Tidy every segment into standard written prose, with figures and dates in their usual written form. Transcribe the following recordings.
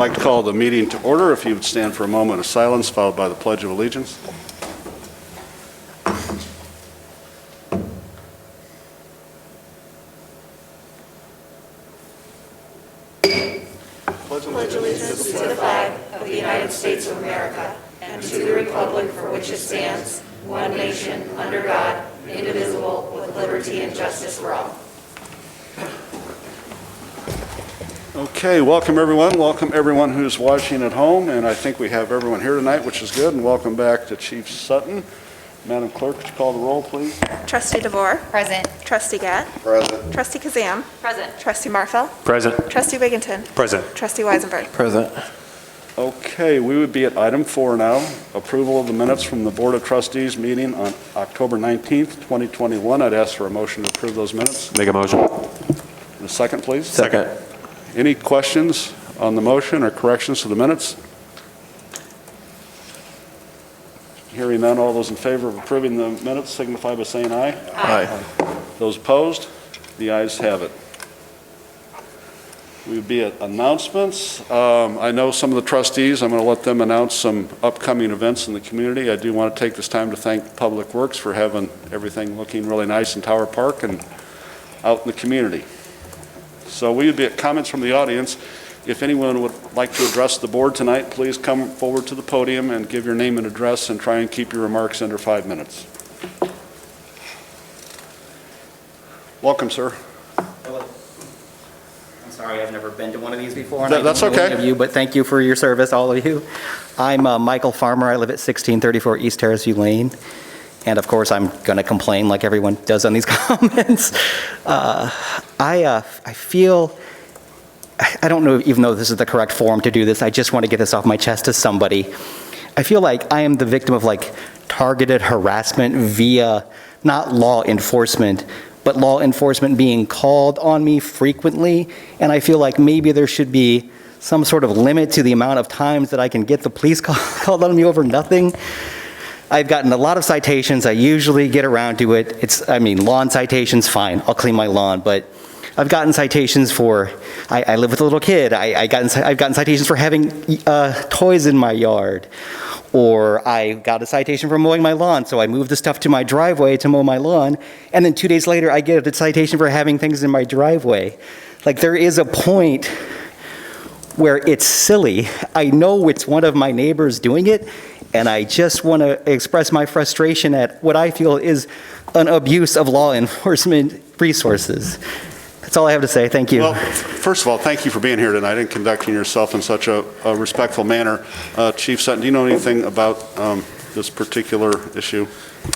like to call the meeting to order. If you would stand for a moment of silence, followed by the Pledge of Allegiance. Pledge allegiance to the flag of the United States of America and to the republic for which it stands, one nation, under God, indivisible, with liberty and justice for all. Okay, welcome everyone. Welcome everyone who's watching at home, and I think we have everyone here tonight, which is good, and welcome back to Chief Sutton. Madam Clerk, would you call the roll, please? Trustee DeVore. Present. Trustee Gatt. Present. Trustee Kazam. Present. Trustee Marfell. Present. Trustee Wigginton. Present. Trustee Weisenberg. Present. Okay, we would be at item 4 now, approval of the minutes from the Board of Trustees meeting on October 19th, 2021. I'd ask for a motion to approve those minutes. Make a motion. And a second, please. Second. Any questions on the motion or corrections to the minutes? Hearing none, all those in favor of approving the minutes signify by saying aye. Aye. Those opposed? The ayes have it. We would be at announcements. I know some of the trustees, I'm going to let them announce some upcoming events in the community. I do want to take this time to thank Public Works for having everything looking really nice in Tower Park and out in the community. So we would be at comments from the audience. If anyone would like to address the board tonight, please come forward to the podium and give your name and address and try and keep your remarks under 5 minutes. Welcome, sir. Hello. I'm sorry, I've never been to one of these before. That's okay. Of you, but thank you for your service, all of you. I'm Michael Farmer. I live at 1634 East Terrace View Lane. And of course, I'm going to complain like everyone does on these comments. I feel, I don't know even though this is the correct forum to do this, I just want to get this off my chest to somebody. I feel like I am the victim of like targeted harassment via not law enforcement, but law enforcement being called on me frequently. And I feel like maybe there should be some sort of limit to the amount of times that I can get the police called on me over nothing. I've gotten a lot of citations. I usually get around to it. Lawn citations, fine. I'll clean my lawn. But I've gotten citations for, I live with a little kid. I've gotten citations for having toys in my yard. Or I got a citation for mowing my lawn, so I moved the stuff to my driveway to mow my lawn. And then 2 days later, I get a citation for having things in my driveway. Like, there is a point where it's silly. I know it's one of my neighbors doing it, and I just want to express my frustration at what I feel is an abuse of law enforcement resources. That's all I have to say. Thank you. Well, first of all, thank you for being here tonight and conducting yourself in such a respectful manner. Chief Sutton, do you know anything about this particular issue?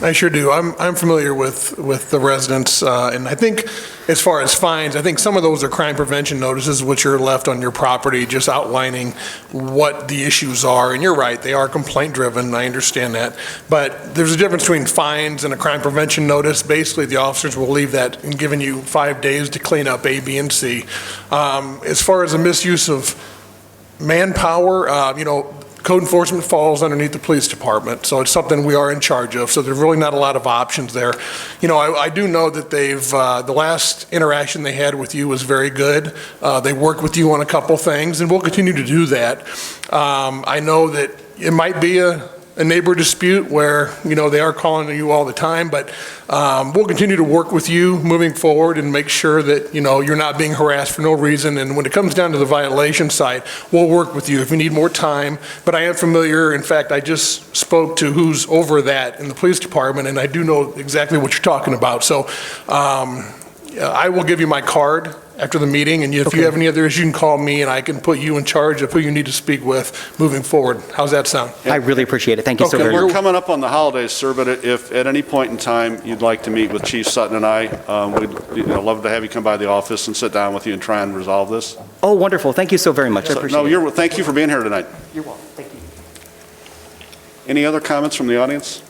I sure do. I'm familiar with the residents, and I think as far as fines, I think some of those are crime prevention notices which are left on your property just outlining what the issues are. And you're right, they are complaint driven, I understand that. But there's a difference between fines and a crime prevention notice. Basically, the officers will leave that and giving you 5 days to clean up A, B, and C. As far as the misuse of manpower, code enforcement falls underneath the police department, so it's something we are in charge of, so there's really not a lot of options there. I do know that the last interaction they had with you was very good. They worked with you on a couple things, and we'll continue to do that. I know that it might be a neighbor dispute where, they are calling you all the time, but we'll continue to work with you moving forward and make sure that, you're not being harassed for no reason. And when it comes down to the violation side, we'll work with you if you need more time. But I am familiar. In fact, I just spoke to who's over that in the police department, and I do know exactly what you're talking about. So I will give you my card after the meeting, and if you have any other issues, you can call me, and I can put you in charge of who you need to speak with moving forward. How's that sound? I really appreciate it. Thank you so very much. We're coming up on the holidays, sir, but if at any point in time you'd like to meet with Chief Sutton and I, we'd love to have you come by the office and sit down with you and try and resolve this. Oh, wonderful. Thank you so very much. I appreciate it. Thank you for being here tonight. You're welcome. Thank you. Any other comments from the audience?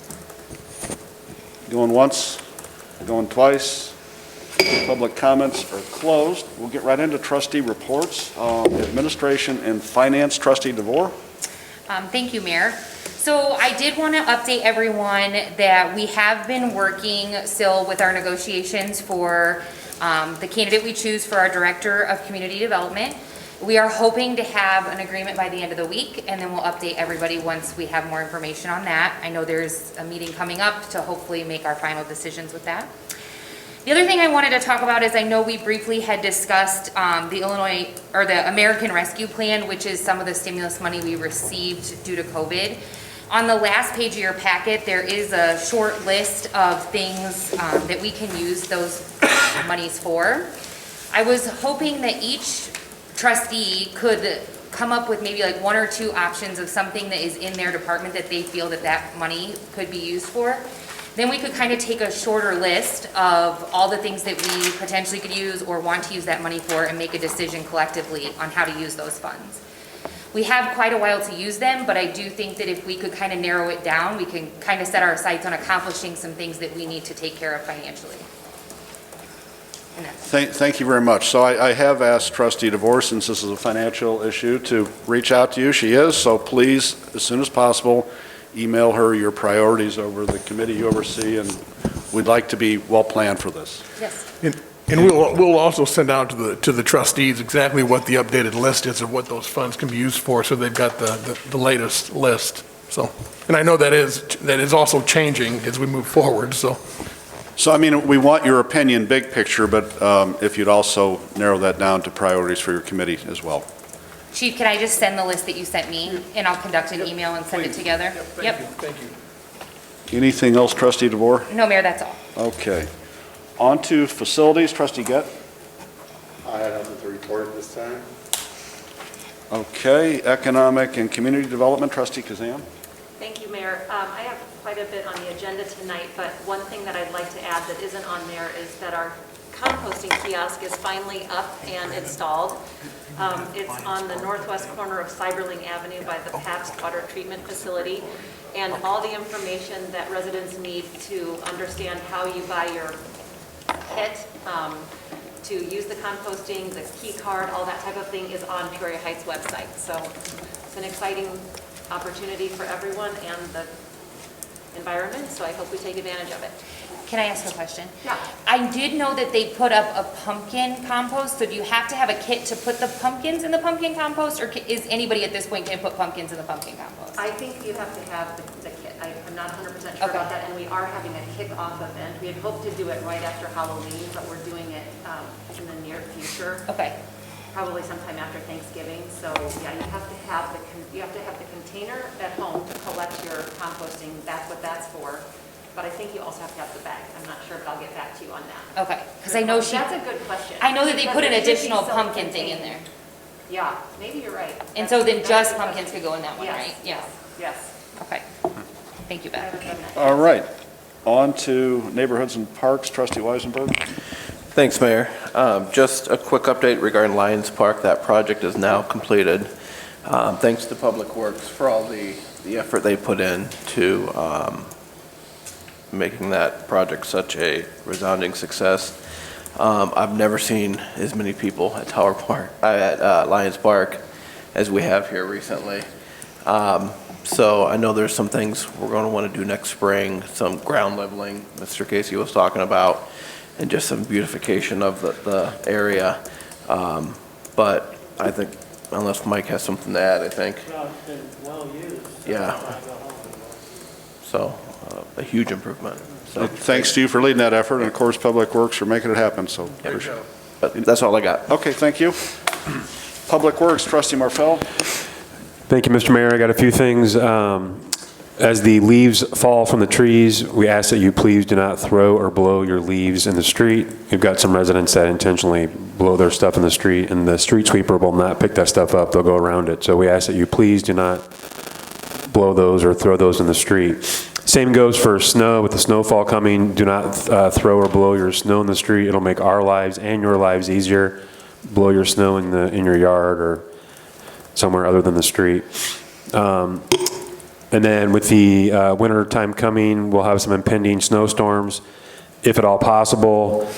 Going once, going twice. Public comments are closed. We'll get right into trustee reports. Administration and Finance, Trustee DeVore. Thank you, Mayor. So I did want to update everyone that we have been working still with our negotiations for the candidate we choose for our Director of Community Development. We are hoping to have an agreement by the end of the week, and then we'll update everybody once we have more information on that. I know there's a meeting coming up to hopefully make our final decisions with that. The other thing I wanted to talk about is I know we briefly had discussed the Illinois, or the American Rescue Plan, which is some of the stimulus money we received due to COVID. On the last page of your packet, there is a short list of things that we can use those monies for. I was hoping that each trustee could come up with maybe like 1 or 2 options of something that is in their department that they feel that that money could be used for. Then we could kind of take a shorter list of all the things that we potentially could use or want to use that money for and make a decision collectively on how to use those funds. We have quite a while to use them, but I do think that if we could kind of narrow it down, we can kind of set our sights on accomplishing some things that we need to take care of financially. And that's- Thank you very much. So I have asked Trustee DeVore, since this is a financial issue, to reach out to you. She is, so please, as soon as possible, email her your priorities over the committee you oversee, and we'd like to be well-planned for this. Yes. And we'll also send out to the trustees exactly what the updated list is of what those funds can be used for, so they've got the latest list. So, and I know that is also changing as we move forward, so. So, I mean, we want your opinion, big picture, but if you'd also narrow that down to priorities for your committee as well. Chief, can I just send the list that you sent me, and I'll conduct an email and send it together? Yep. Thank you. Anything else, Trustee DeVore? No, Mayor, that's all. Okay. On to facilities, Trustee Gett. I have nothing to report at this time. Okay, economic and community development, Trustee Kazan. Thank you, Mayor. I have quite a bit on the agenda tonight, but one thing that I'd like to add that isn't on there is that our composting kiosk is finally up and installed. It's on the northwest corner of Cyberling Avenue by the Pabst Water Treatment Facility, and all the information that residents need to understand how you buy your kit, to use the composting, the key card, all that type of thing is on Peoria Heights website. So it's an exciting opportunity for everyone and the environment, so I hope we take advantage of it. Can I ask a question? Yeah. I did know that they put up a pumpkin compost, so do you have to have a kit to put the pumpkins in the pumpkin compost, or is anybody at this point going to put pumpkins in the pumpkin compost? I think you have to have the kit. I'm not 100% sure Okay. about that, and we are having a kickoff event. We had hoped to do it right after Halloween, but we're doing it in the near future, Okay, probably sometime after Thanksgiving. So yeah, you have to have the container at home to collect your composting. That's what that's for. But I think you also have to have the bag. I'm not sure, but I'll get back to you on that. okay, because I know That's a good question. I know that they put an Because it should be additional pumpkin thing in self-contained. there. Yeah, maybe you're right. And so then That's just a good pumpkins question. could go in that one, Yes, right? Yeah, Yes. okay. Thank you, I Beth. haven't done that. All right. On to neighborhoods and parks, Trustee Weisenberg. Thanks, Mayor. Just a quick update regarding Lions Park. That project is now completed. Thanks to Public Works for all the effort they put in to making that project such a resounding success. I've never seen as many people at Lions Park as we have here recently. So I know there's some things we're going to want to do next spring, some ground leveling Mr. Casey was talking about, and just some beautification of the area. But I think, unless Mike has something to add, I think. No, it's been well used. Yeah. So a huge improvement. So Thanks to you for leading that effort, and of course, Public Works for making it happen, so appreciate it. but that's all I got. Okay, thank you. Public Works, Trustee Marfell. Thank you, Mr. Mayor. I got a few things. As the leaves fall from the trees, we ask that you please do not throw or blow your leaves in the street. We've got some residents that intentionally blow their stuff in the street, and the street sweeper will not pick that stuff up. They'll go around it. So we ask that you please do not blow those or throw those in the street. Same goes for snow. With the snowfall coming, do not throw or blow your snow in the street. It'll make our lives and your lives easier. Blow your snow in your yard or somewhere other than the street. And then with the winter time coming, we'll have some impending snowstorms. If at all possible,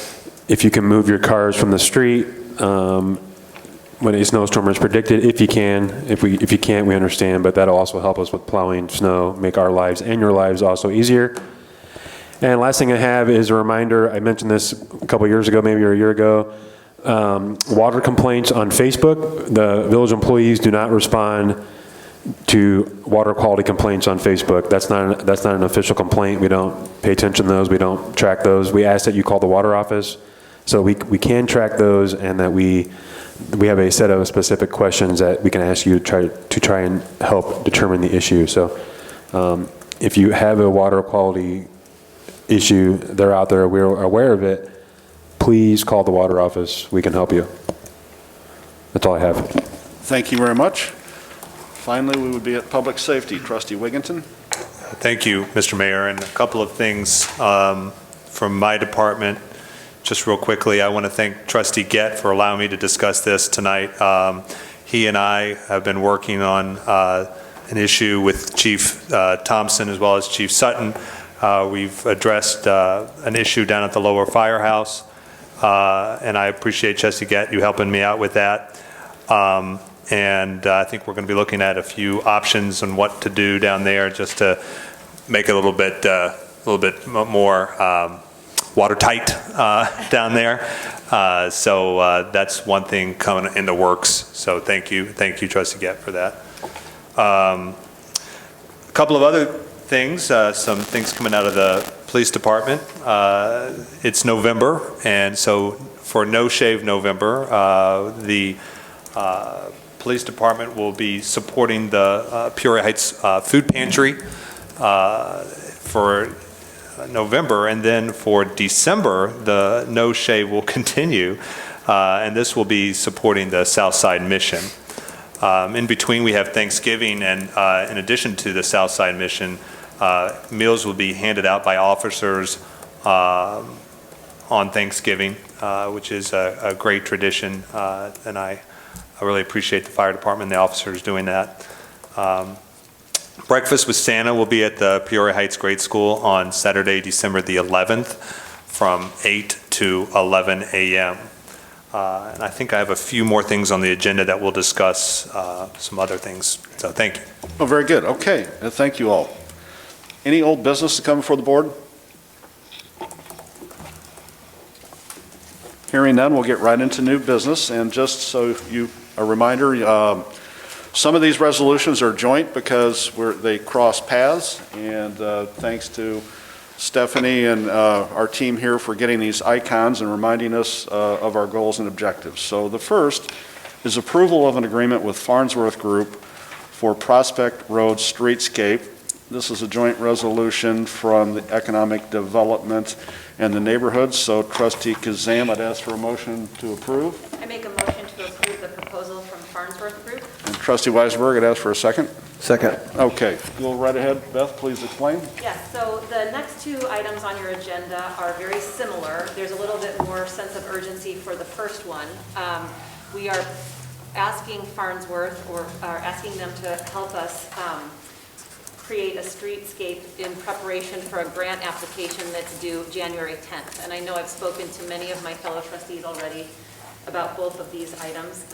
if you can move your cars from the street when a snowstorm is predicted, if you can. If you can't, we understand, but that'll also help us with plowing snow, make our lives and your lives also easier. And last thing I have is a reminder, I mentioned this a couple years ago, maybe a year ago, Water complaints on Facebook, the village employees do not respond to water quality complaints on Facebook. That's not an official complaint. We don't pay attention to those. We don't track those. We ask that you call the water office so we can track those, and that we have a set of specific questions that we can ask you to try and help determine the issue. So if you have a water quality issue, they're out there, we're aware of it, please call the water office. We can help you. That's all I have. Thank you very much. Finally, we would be at Public Safety. Trustee Wigginton. Thank you, Mr. Mayor, and a couple of things from my department. Just real quickly, I want to thank Trustee Gett for allowing me to discuss this tonight. He and I have been working on an issue with Chief Thompson as well as Chief Sutton. We've addressed an issue down at the lower firehouse, and I appreciate Trustee Gett, you helping me out with that. And I think we're going to be looking at a few options on what to do down there just to make it a little bit more watertight down there. So that's one thing coming in the works. So thank you, Trustee Gett, for that. A couple of other things, some things coming out of the police department. It's November, and so for No Shave November, the police department will be supporting the Peoria Heights food pantry for November, and then for December, the No Shave will continue, and this will be supporting the Southside Mission. In between, we have Thanksgiving, and in addition to the Southside Mission, meals will be handed out by officers on Thanksgiving, which is a great tradition, and I really appreciate the fire department and the officers doing that. Breakfast with Santa will be at the Peoria Heights Grade School on Saturday, December the 11th from 8 to 11 a.m. And I think I have a few more things on the agenda that we'll discuss, some other things. So thank you. Oh, very good. Okay. Thank you all. Any old business to come before the board? Hearing none, we'll get right into new business. And just so a reminder, some of these resolutions are joint because they cross paths. And thanks to Stephanie and our team here for getting these icons and reminding us of our goals and objectives. So the first is approval of an agreement with Farnsworth Group for Prospect Road Streetscape. This is a joint resolution from the Economic Development and the Neighborhoods. So Trustee Kazam, I'd ask for a motion to approve. I make a motion to approve the proposal from Farnsworth Group. And Trustee Weisberg, I'd ask for a second. Second. Okay, go right ahead. Beth, please explain. Yes, so the next two items on your agenda are very similar. There's a little bit more sense of urgency for the first one. We are asking Farnsworth, or are asking them to help us create a streetscape in preparation for a grant application that's due January 10th. And I know I've spoken to many of my fellow trustees already about both of these items.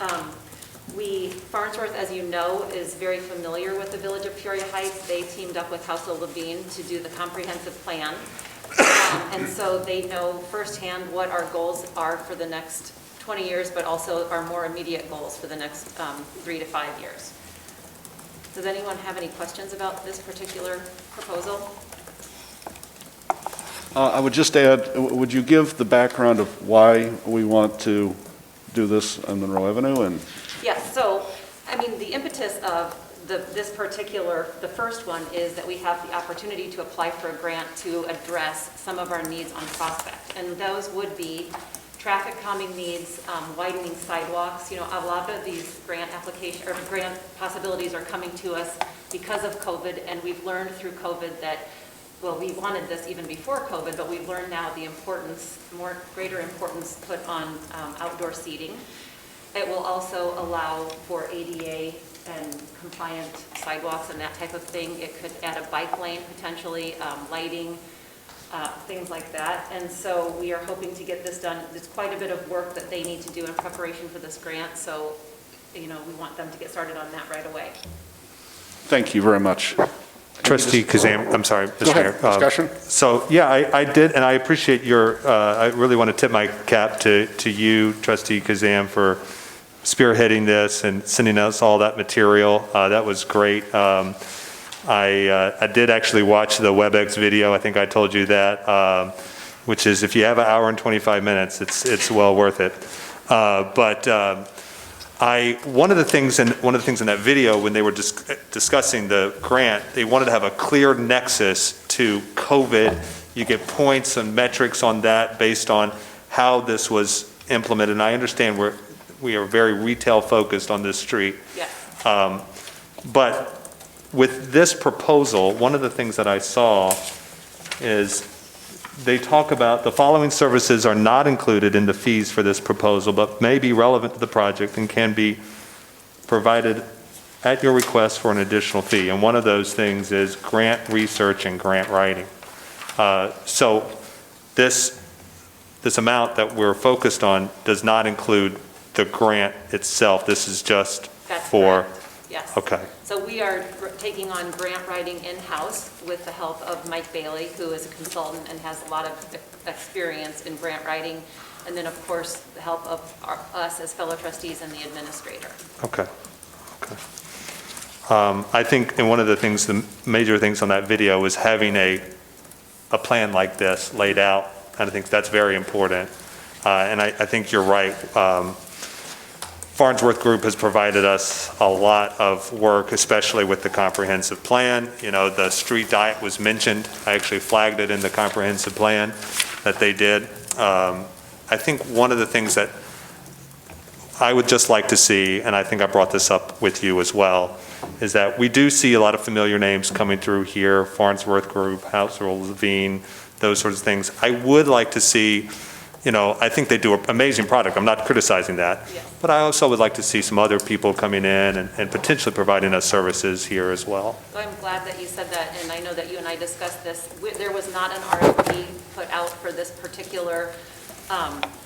Farnsworth, as you know, is very familiar with the Village of Peoria Heights. They teamed up with House of Levine to do the comprehensive plan. And so they know firsthand what our goals are for the next 20 years, but also our more immediate goals for the next 3 to 5 years. Does anyone have any questions about this particular proposal? I would just add, would you give the background of why we want to do this on Monroe Avenue? And Yes, so, I mean, the impetus of the first one is that we have the opportunity to apply for a grant to address some of our needs on Prospect. And those would be traffic calming needs, widening sidewalks. You know, a lot of these grant possibilities are coming to us because of COVID, and we've learned through COVID that, well, we wanted this even before COVID, but we've learned now the importance, greater importance put on outdoor seating. It will also allow for ADA and compliant sidewalks and that type of thing. It could add a bike lane potentially, lighting, things like that. And so we are hoping to get this done. There's quite a bit of work that they need to do in preparation for this grant. So, you know, we want them to get started on that right away. thank you very much. Trustee Kazam, I'm sorry, Mr. Go ahead, Mayor. discussion? So, yeah, I did, and I appreciate I really want to tip my cap to you, Trustee Kazam, for spearheading this and sending us all that material. That was great. I did actually watch the WebEx video, I think I told you that, which is if you have an hour and 25 minutes, it's well worth it. One of the things in that video, when they were discussing the grant, they wanted to have a clear nexus to COVID. You get points and metrics on that based on how this was implemented. And I understand we are very retail focused on this street. Yes. But with this proposal, one of the things that I saw is they talk about the following services are not included in the fees for this proposal, but may be relevant to the project and can be provided at your request for an additional fee. And one of those things is grant research and grant writing. So this amount that we're focused on does not include the grant itself. This is just That's for, correct. Yes. okay. So we are taking on grant writing in-house with the help of Mike Bailey, who is a consultant and has a lot of experience in grant writing. And then, of course, the help of us as fellow trustees and the administrator. Okay. I think, and one of the major things on that video was having a plan like this laid out. And I think that's very important. And I think you're right. Farnsworth Group has provided us a lot of work, especially with the comprehensive plan. You know, the street diet was mentioned. I actually flagged it in the comprehensive plan that they did. I think one of the things that I would just like to see, and I think I brought this up with you as well, is that we do see a lot of familiar names coming through here, Farnsworth Group, Household Levine, those sorts of things. I would like to see, you know, I think they do an amazing product. I'm not criticizing that. Yes. But I also would like to see some other people coming in and potentially providing us services here as well. So I'm glad that you said that, and I know that you and I discussed this. There was not an RFP put out for this particular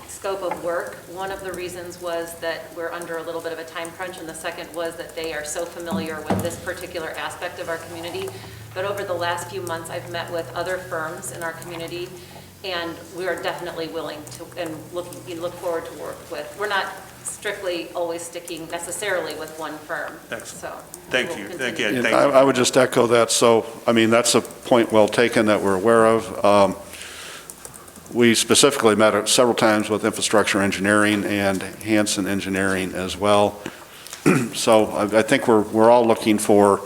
scope of work. One of the reasons was that we're under a little bit of a time crunch, and the second was that they are so familiar with this particular aspect of our community. But over the last few months, I've met with other firms in our community, and we are definitely willing to and look forward to work with. We're not strictly always sticking necessarily with one firm. Excellent. So Thank we'll you. continue. Again, And thank you. I would just echo that. So, I mean, that's a point well taken that we're aware of. We specifically met several times with infrastructure engineering and Hanson Engineering as well. So I think we're all looking for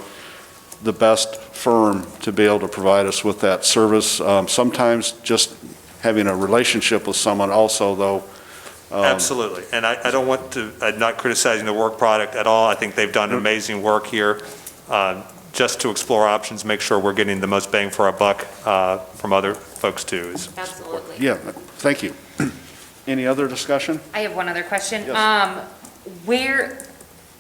the best firm to be able to provide us with that service. Sometimes just having a relationship with someone also, though. Absolutely. And I don't want to, I'm not criticizing the work product at all. I think they've done amazing work here. Just to explore options, make sure we're getting the most bang for our buck from other folks too. Absolutely. Yeah, thank you. Any other discussion? I have one other question. Yes. Where,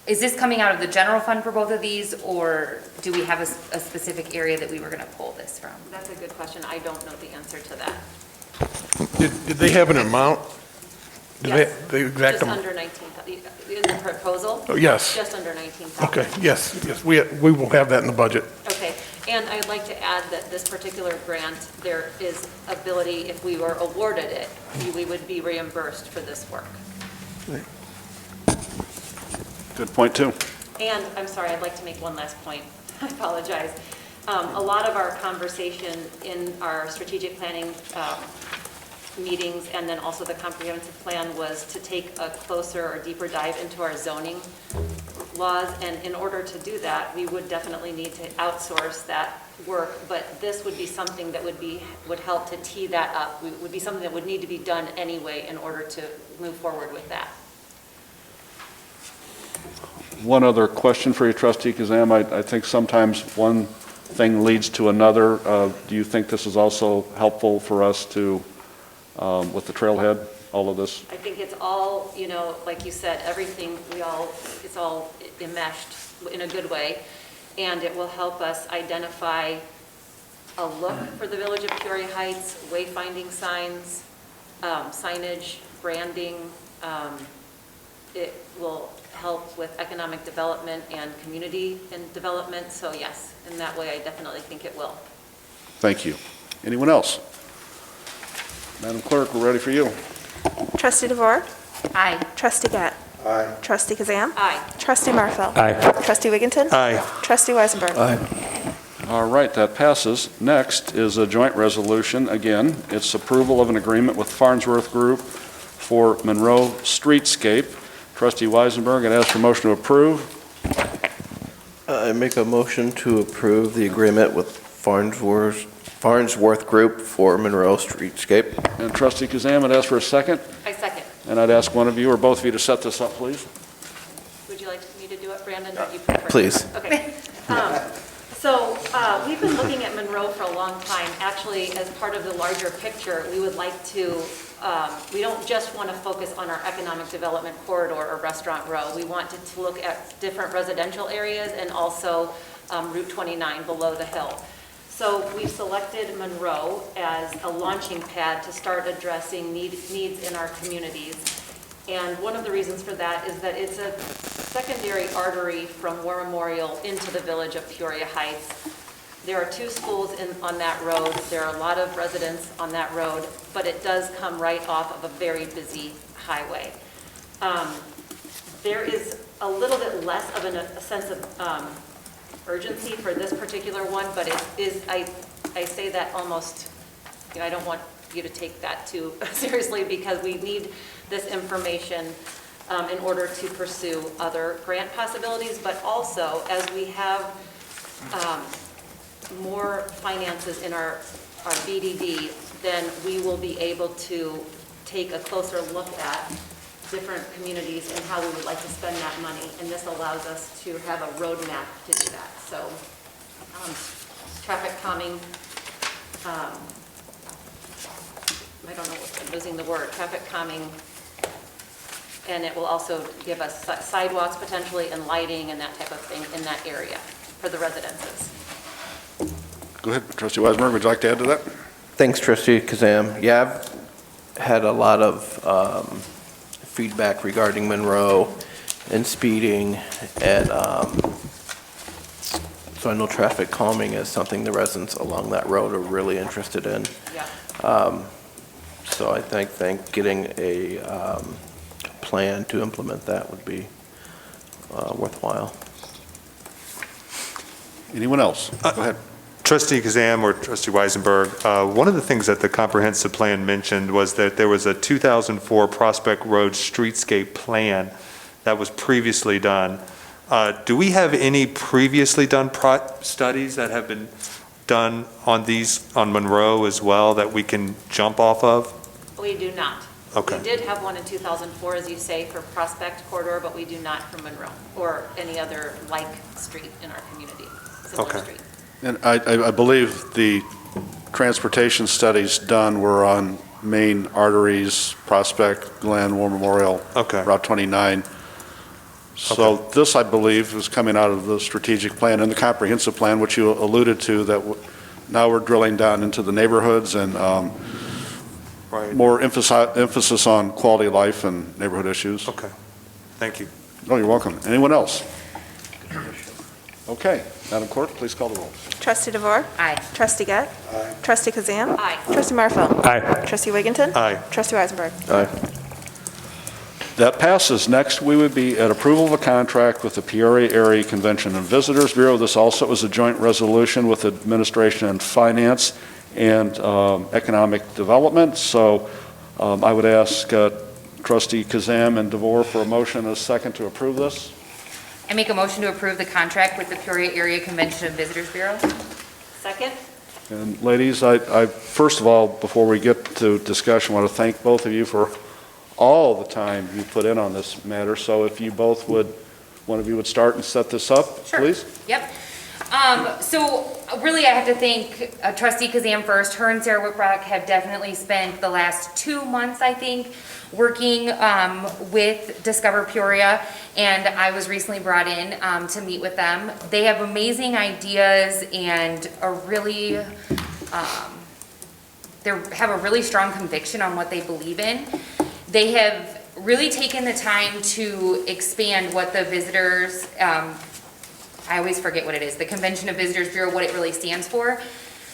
is this coming out of the general fund for both of these, or do we have a specific area that we were gonna pull this from? That's a good question. I don't know the answer to that. Did they have an amount? Did they- Yes. The exact Just amount? under 19,000, in the proposal? Oh, yes. Just under 19,000. Okay, yes, we will have that in the budget. Okay, and I'd like to add that this particular grant, there is ability, if we were awarded it, we would be reimbursed for this work. Good point, too. And, I'm sorry, I'd like to make one last point. I apologize. A lot of our conversation in our strategic planning meetings and then also the comprehensive plan was to take a closer or deeper dive into our zoning laws. And in order to do that, we would definitely need to outsource that work. But this would be something that would help to tee that up. Would be something that would need to be done anyway in order to move forward with that. One other question for you, Trustee Kazam. I think sometimes one thing leads to another. Do you think this is also helpful for us to, with the trailhead, all of this? I think it's all, you know, like you said, everything, it's all enmeshed in a good way. And it will help us identify a look for the Village of Peoria Heights, wayfinding signs, signage, branding, it will help with economic development and community development. So yes, in that way, I definitely think it will. Thank you. Anyone else? Madam Clerk, we're ready for you. Trustee DeVore, Aye. Trustee Gett, Aye. Trustee Kazam, Aye. Trustee Marfil, Aye. Trustee Wigginton, Aye. Trustee Weisenberg. All right, that passes. Next is a joint resolution. Again, it's approval of an agreement with Farnsworth Group for Monroe Streetscape. Trustee Weisenberg, I'd ask for motion to approve. I make a motion to approve the agreement with Farnsworth Group for Monroe Streetscape. And Trustee Kazam, I'd ask for a second. I second. And I'd ask one of you or both of you to set this up, please. Would you like me to do it, Brandon, or do you prefer? Please. Okay. So we've been looking at Monroe for a long time. Actually, as part of the larger picture, we would like to, we don't just want to focus on our economic development corridor or Restaurant Row. We want to look at different residential areas and also Route 29 below the hill. So we selected Monroe as a launching pad to start addressing needs in our communities. And one of the reasons for that is that it's a secondary artery from War Memorial into the village of Peoria Heights. There are 2 schools on that road. There are a lot of residents on that road, but it does come right off of a very busy highway. There is a little bit less of a sense of urgency for this particular one, but it is, I say that almost, you know, I don't want you to take that too seriously because we need this information in order to pursue other grant possibilities, but also as we have more finances in our BDD, then we will be able to take a closer look at different communities and how we would like to spend that money. And this allows us to have a roadmap to do that. So traffic calming, I don't know, I'm losing the word, traffic calming, and it will also give us sidewalks potentially and lighting and that type of thing in that area for the residences. Go ahead, Trustee Weisenberg, would you like to add to that? Thanks, Trustee Kazam. Yeah, I've had a lot of feedback regarding Monroe and speeding, and so I know traffic calming is something the residents along that road are really interested in. Yeah. So I think getting a plan to implement that would be worthwhile. Anyone else? Go ahead. Trustee Kazam or Trustee Weisenberg, one of the things that the comprehensive plan mentioned was that there was a 2004 Prospect Road Streetscape plan that was previously done. Do we have any previously done studies that have been done on Monroe as well that we can jump off of? We do not. Okay. We did have one in 2004, as you say, for Prospect Corridor, but we do not for Monroe or any other like street in our community, similar Okay. street. And I believe the transportation studies done were on main arteries, Prospect, Glen, War Memorial, Okay. Route 29. So this, I believe, is coming out of the strategic plan and the comprehensive plan, which you alluded to, that now we're drilling down into the neighborhoods and Right. more emphasis on quality of life and neighborhood issues. Okay. Thank you. Oh, you're welcome. Anyone else? Okay, Madam Clerk, please call the roll. Trustee DeVore, Aye. Trustee Gett, Aye. Trustee Kazam, Aye. Trustee Marfil, Aye. Trustee Wigginton, Aye. Trustee Weisenberg. Aye. That passes. Next, we would be at approval of a contract with the Peoria Area Convention and Visitors Bureau. This also is a joint resolution with Administration and Finance and Economic Development. So I would ask Trustee Kazam and DeVore for a motion and a second to approve this. I make a motion to approve the contract with the Peoria Area Convention and Visitors Bureau. Second? And ladies, I first of all, before we get to discussion, want to thank both of you for all the time you put in on this matter. So if you both would, one of you would start and set this up, Sure. please? Yep. So really, I have to thank Trustee Kazam first. Her and Sarah Whitrock have definitely spent the last 2 months, I think, working with Discover Peoria, and I was recently brought in to meet with them. They have amazing ideas and a really, they have a really strong conviction on what they believe in. They have really taken the time to expand what the visitors, I always forget what it is, the Convention of Visitors Bureau, what it really stands for.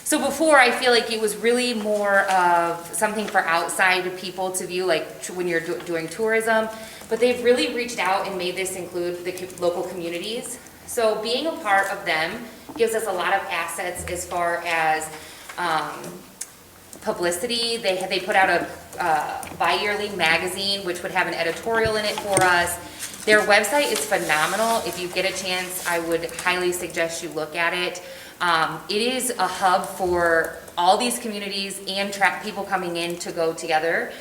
So before, I feel like it was really more of something for outside people to view, like when you're doing tourism, but they've really reached out and made this include the local communities. So being a part of them gives us a lot of assets as far as publicity. They put out a bi-yearly magazine, which would have an editorial in it for us. Their website is phenomenal. If you get a chance, I would highly suggest you look at it. It is a hub for all these communities and people coming in to go together.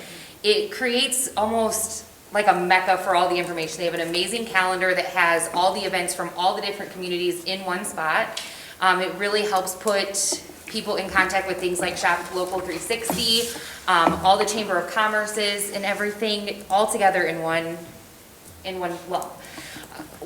It creates almost like a mecca for all the information. They have an amazing calendar that has all the events from all the different communities in one spot. It really helps put people in contact with things like Shop Local 360, all the Chamber of Commerce's and everything all together in one lump.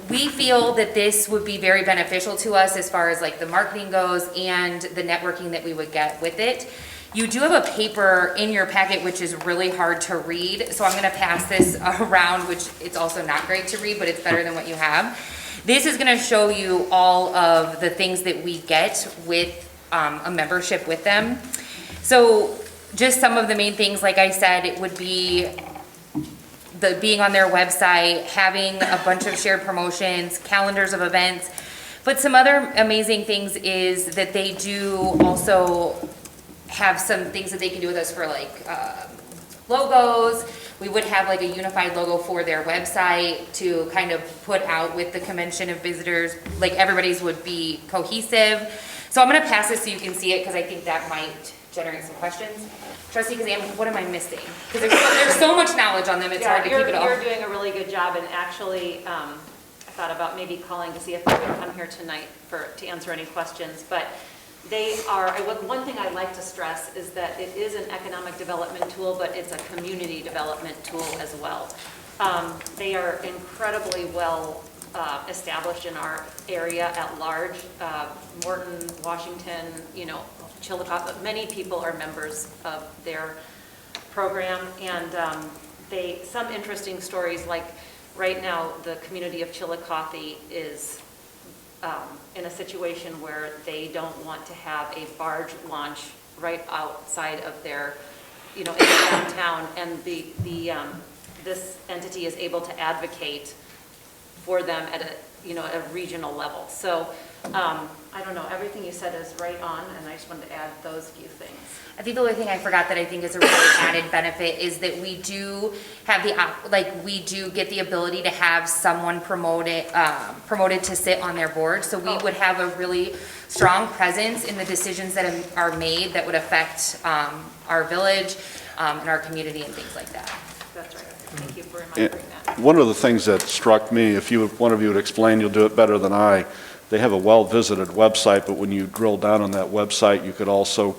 We feel that this would be very beneficial to us as far as like the marketing goes and the networking that we would get with it. You do have a paper in your packet which is really hard to read, so I'm going to pass this around, which it's also not great to read, but it's better than what you have. This is going to show you all of the things that we get with a membership with them. So just some of the main things, like I said, it would be the being on their website, having a bunch of shared promotions, calendars of events. But some other amazing things is that they do also have some things that they can do with us for like logos. We would have like a unified logo for their website to kind of put out with the Convention of Visitors, like everybody's would be cohesive. So I'm gonna pass this so you can see it because I think that might generate some questions. Trustee Kazan, what am I missing? Because there's so much knowledge on them, it's hard to keep it all. You're doing a really good job, and actually, I thought about maybe calling to see if they would come here tonight to answer any questions, but they are, one thing I'd like to stress is that it is an economic development tool, but it's a community development tool as well. They are incredibly well established in our area at large. Morton, Washington, Chillicothe, many people are members of their program, and some interesting stories, like right now the community of Chillicothe is in a situation where they don't want to have a barge launch right outside of their, in downtown, and this entity is able to advocate for them at a regional level. So I don't know, everything you said is right on, and I just wanted to add those few things. I think the only thing I forgot that I think is a really added benefit is that we do have we do get the ability to have someone promoted to sit on their board. So we would have a really strong presence in the decisions that are made that would affect our village and our community and things like that. That's right. Thank you for remembering that. One of the things that struck me, if one of you would explain, you'll do it better than I. They have a well-visited website, but when you drill down on that website, you could also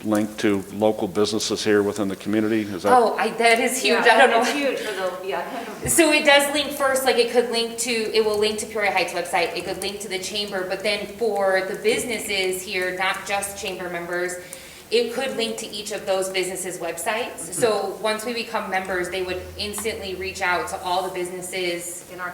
link to local businesses here within the community. Is that? That is huge. Yeah, I don't know. It's huge for the, So it does link first, like it will link to Peoria Heights website, it could link to the chamber, but then for the businesses here, not just chamber members, it could link to each of those businesses' websites. So once we become members, they would instantly reach out to all the businesses in our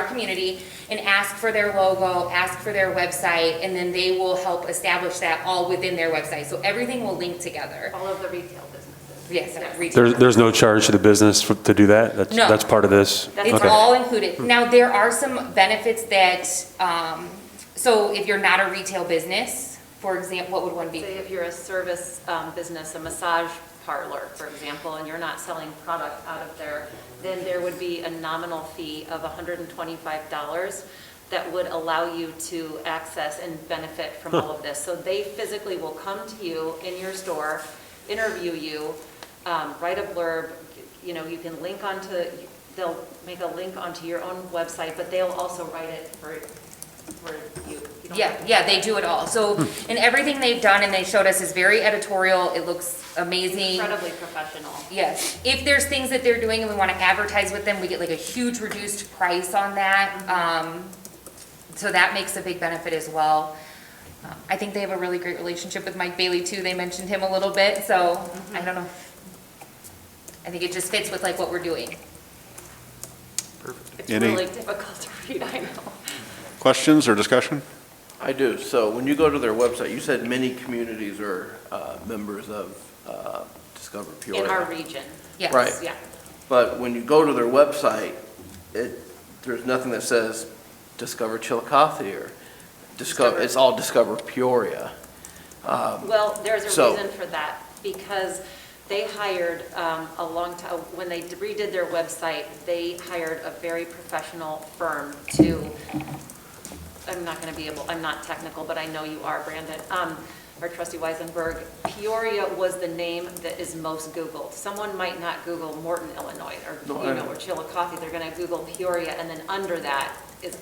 community and ask for their logo, ask for their website, and then they will help establish that all within their website. So everything will link together. all of the retail businesses. Yes, retail. There's no charge to the business to do that? No. That's part of this? It's Okay. all included. Now, there are some benefits that, so if you're not a retail business, for example, what would one be? Say if you're a service business, a massage parlor, for example, and you're not selling product out of there, then there would be a nominal fee of $125 that would allow you to access and benefit from all of this. So they physically will come to you in your store, interview you, write a blurb, you can link they'll make a link onto your own website, but they'll also write it for you. Yeah, they do it all. So, and everything they've done and they showed us is very editorial. It looks amazing. Incredibly professional. Yes. If there's things that they're doing and we want to advertise with them, we get like a huge reduced price on that. So that makes a big benefit as well. I think they have a really great relationship with Mike Bailey too. They mentioned him a little bit, so I don't know. I think it just fits with like what we're doing. It's Any- really difficult to read, I know. Questions or discussion? I do. So when you go to their website, you said many communities are members of Discover Peoria. In our region. Yes. Right. Yeah. But when you go to their website, there's nothing that says Discover Chillicothe or Discover- it's all Discover Peoria. Well, there's a So- reason for that, because they hired a long time, when they redid their website, they hired a very professional firm to, I'm not going to be able, I'm not technical, but I know you are, Brandon, or Trustee Weisenberg. Peoria was the name that is most Googled. Someone might not Google Morton, Illinois, or, No, you I know, know. or Chillicothe. They're going to Google Peoria, and then under that, it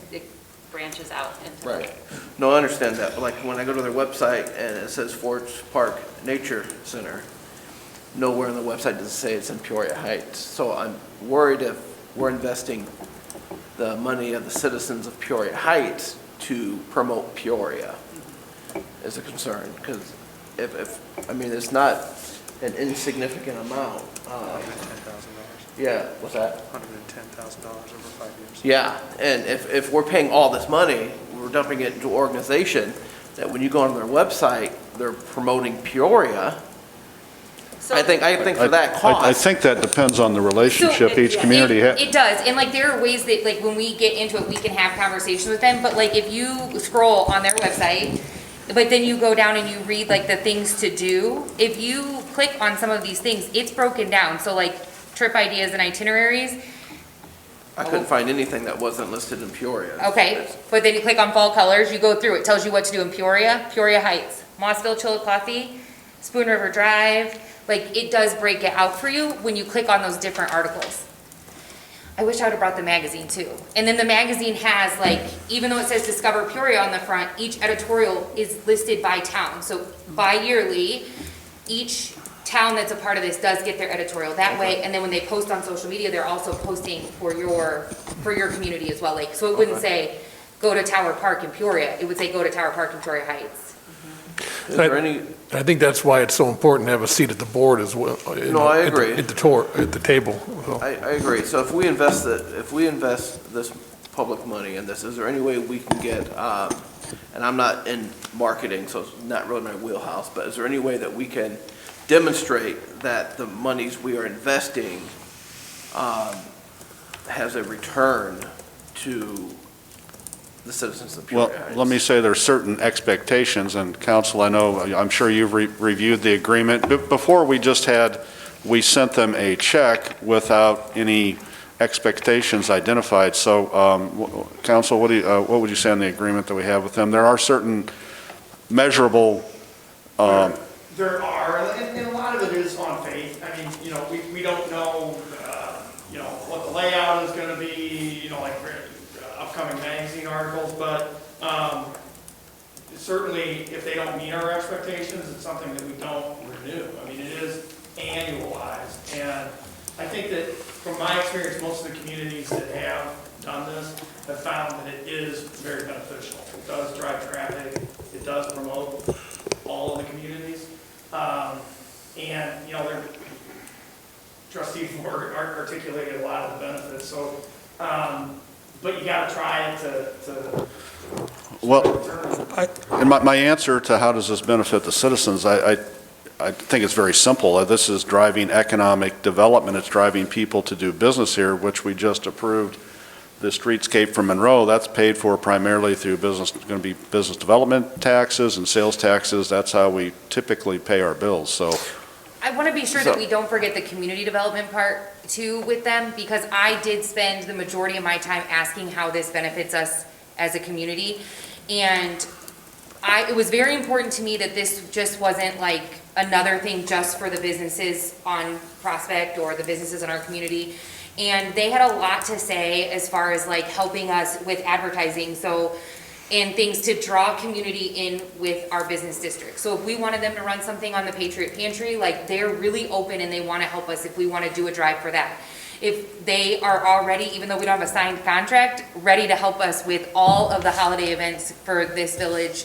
branches out into. Right. No, I understand that, but like when I go to their website and it says Forest Park Nature Center, nowhere on the website does it say it's in Peoria Heights. So I'm worried if we're investing the money of the citizens of Peoria Heights to promote Peoria is a concern, because I mean, it's not an insignificant amount. Yeah, what's that? $110,000 over 5 years. Yeah, and if we're paying all this money, we're dumping it into an organization that when you go on their website, they're promoting Peoria. So- I think for that cost. I think that depends on the relationship each community has. It does, and like there are ways that like when we get into it, we can have conversations with them, but like if you scroll on their website, but then you go down and you read like the things to do, if you click on some of these things, it's broken down, so like trip ideas and itineraries, I couldn't find anything that wasn't listed in Peoria. okay, but then you click on fall colors, you go through, it tells you what to do in Peoria, Peoria Heights, Mossville, Chillicothe, Spoon River Drive, like it does break it out for you when you click on those different articles. I wish I would have brought the magazine too. And then the magazine has like, even though it says Discover Peoria on the front, each editorial is listed by town. So bi-yearly, each town that's a part of this does get their editorial that way. And then when they post on social media, they're also posting for your community as well. Like, so it wouldn't say, go to Tower Park in Peoria. It would say, go to Tower Park in Peoria Heights. Is there any, I think that's why it's so important to have a seat at the board as well. No, I agree. At the table. So. I agree. So if we invest this public money in this, is there any way we can get, and I'm not in marketing, so it's not really my wheelhouse, but is there any way that we can demonstrate that the monies we are investing has a return to the citizens of Peoria Well, Heights? let me say there's certain expectations, and council, I know, I'm sure you've reviewed the agreement. Before, we sent them a check without any expectations identified. So, council, what would you say on the agreement that we have with them? There are certain measurable, There are, and a lot of it is on faith. I mean, you know, we don't know, you know, what the layout is gonna be, you know, like upcoming magazine articles, but certainly if they don't meet our expectations, it's something that we don't renew. I mean, it is annualized, and I think that from my experience, most of the communities that have done this have found that it is very beneficial. It does drive traffic, it does promote all of the communities, and, you know, their Trustee Ford articulated a lot of the benefits, so, but you gotta try it to well, return. and my answer to how does this benefit the citizens, I think it's very simple. This is driving economic development. It's driving people to do business here, which we just approved the Streetscape from Monroe. That's paid for primarily through business, going to be business development taxes and sales taxes. That's how we typically pay our bills, so. I want to be sure that we don't forget the community development part too with them, because I did spend the majority of my time asking how this benefits us as a community. And it was very important to me that this just wasn't like another thing just for the businesses on Prospect or the businesses in our community. And they had a lot to say as far as like helping us with advertising. So, and things to draw community in with our business district. So if we wanted them to run something on the Patriot Pantry, like they're really open and they want to help us if we want to do a drive for that. If they are already, even though we don't have a signed contract, ready to help us with all of the holiday events for this village,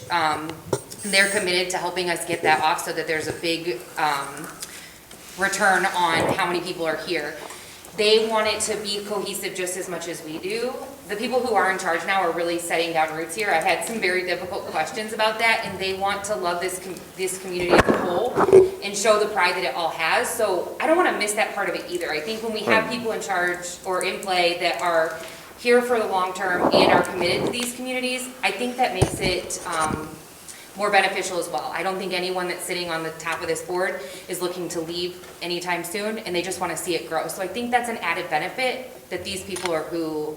they're committed to helping us get that off so that there's a big return on how many people are here. They want it to be cohesive just as much as we do. The people who are in charge now are really setting down roots here. I've had some very difficult questions about that, and they want to love this community as a whole and show the pride that it all has. So I don't want to miss that part of it either. I think when we have people in charge or in play that are here for the long term and are committed to these communities, I think that makes it more beneficial as well. I don't think anyone that's sitting on the top of this board is looking to leave anytime soon, and they just want to see it grow. So I think that's an added benefit that these people are who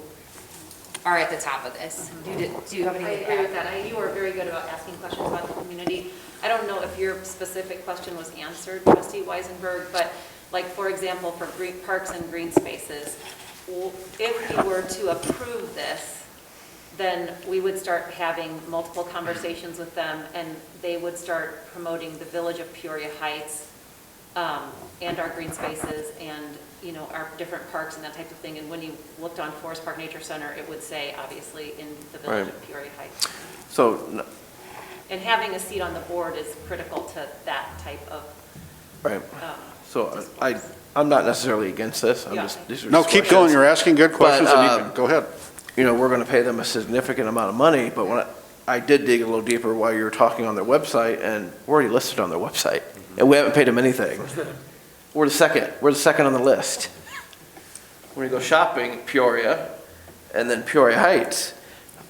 are at the top of this. Do you have anything to I agree with add? that. You were very good about asking questions about the community. I don't know if your specific question was answered, Trustee Weisenberg, but like, for example, for parks and green spaces, if we were to approve this, then we would start having multiple conversations with them, and they would start promoting the Village of Peoria Heights and our green spaces and, you know, our different parks and that type of thing. And when you looked on Forest Park Nature Center, it would say, obviously, in the Village of Peoria Heights. So, And having a seat on the board is critical to that type of. right. So I'm not necessarily against this. I'm Yeah. just, these are No, just keep going, questions. you're asking good questions, and you can, go ahead. You know, we're going to pay them a significant amount of money, but when I did dig a little deeper while you were talking on their website, and we're already listed on their website, and we haven't paid them anything. We're the second on the list. When you go shopping, Peoria, and then Peoria Heights.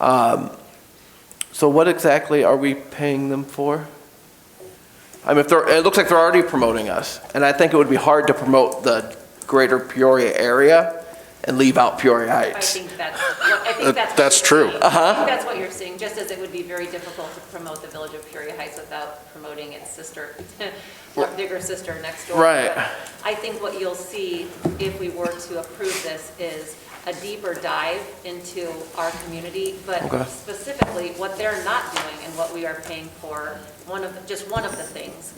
So what exactly are we paying them for? I mean, it looks like they're already promoting us, and I think it would be hard to promote the greater Peoria area and leave out Peoria I Heights. think that's. That's true. I think that's what you're seeing, just as it would be very difficult to promote the Village of Peoria Heights without promoting its sister, bigger sister next door. Right. But I think what you'll see if we were to approve this is a deeper dive into our community, but specifically what they're not doing and what we are paying for, just one of the things,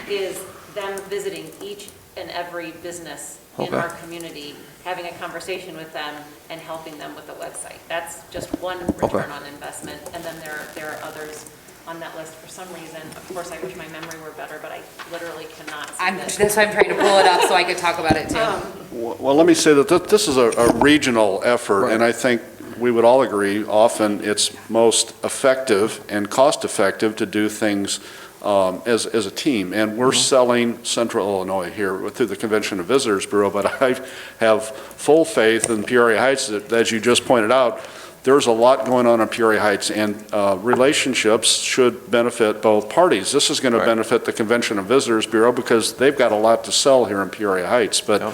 is them visiting each and every business in our community, having a conversation with them and helping them with the website. That's just one return on investment, and then there are others on that list for some reason. Of course, I wish my memory were better, but I literally cannot see this. That's why I'm trying to pull it up so I could talk about it too. Well, let me say that this is a regional effort, and I think we would all agree, often it's most effective and cost-effective to do things as a team. And we're selling Central Illinois here through the Convention and Visitors Bureau, but I have full faith in Peoria Heights, that, as you just pointed out, there's a lot going on in Peoria Heights, and relationships should benefit both parties. This is going to benefit the Convention and Visitors Bureau because they've got a lot to sell here in Peoria Heights. But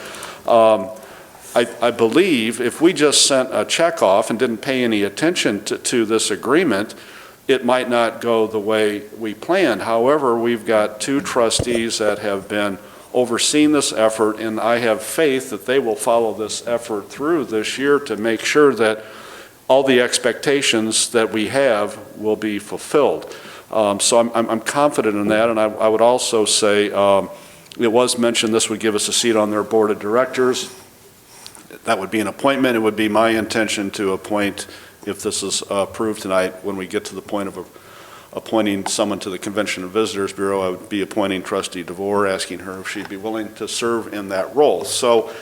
I believe if we just sent a check off and didn't pay any attention to this agreement, it might not go the way we planned. However, we've got two trustees that have been overseeing this effort, and I have faith that they will follow this effort through this year to make sure that all the expectations that we have will be fulfilled. So I'm confident in that, and I would also say it was mentioned this would give us a seat on their board of directors. That would be an appointment. It would be my intention to appoint, if this is approved tonight, when we get to the point of appointing someone to the Convention and Visitors Bureau, I would be appointing Trustee DeVore, asking her if she'd be willing to serve in that role. So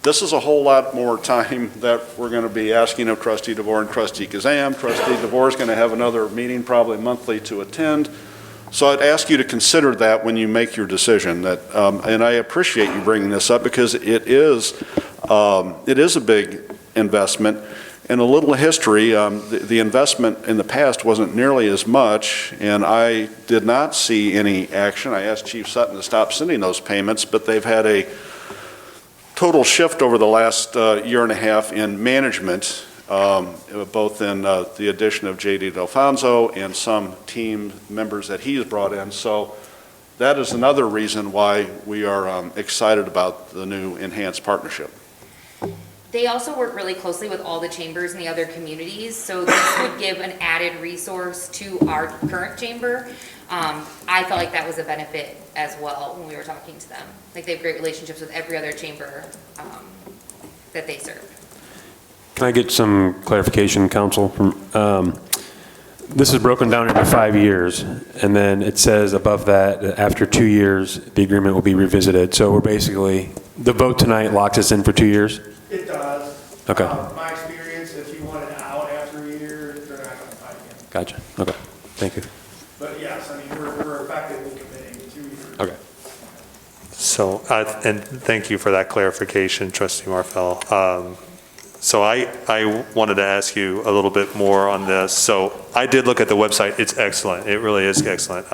this is a whole lot more time that we're going to be asking of Trustee DeVore and Trustee Kazam. Trustee DeVore is going to have another meeting probably monthly to attend. So I'd ask you to consider that when you make your decision. And I appreciate you bringing this up because it is a big investment. And a little history, the investment in the past wasn't nearly as much, and I did not see any action. I asked Chief Sutton to stop sending those payments, but they've had a total shift over the last year and a half in management, both in the addition of J.D. Delfonso and some team members that he's brought in. So that is another reason why we are excited about the new enhanced partnership. They also work really closely with all the chambers and the other communities, so this would give an added resource to our current chamber. I felt like that was a benefit as well when we were talking to them. Like, they have great relationships with every other chamber that they serve. Can I get some clarification, Council? This is broken down into 5 years, and then it says above that, after 2 years, the agreement will be revisited. So we're basically The vote tonight locks us in for 2 years? It does. Okay. My experience, if you want it out after a year, they're not going to fight you. Gotcha. Okay. Thank you. But yes, I mean, we're effectively committing to 2 years. Okay. So, and thank you for that clarification, Trustee Marfel. So I wanted to ask you a little bit more on this. So I did look at the website. It's excellent. It really is excellent.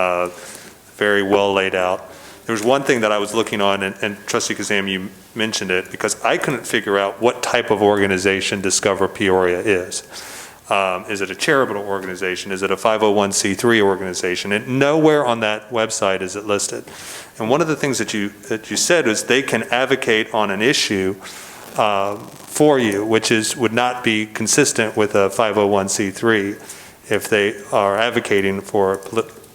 Very well laid out. There was one thing that I was looking on, and Trustee Kazam, you mentioned it, because I couldn't figure out what type of organization Discover Peoria is. Is it a charitable organization? Is it a 501c3 organization? And nowhere on that website is it listed. And one of the things that you said is they can advocate on an issue for you, which would not be consistent with a 501c3 if they are advocating for a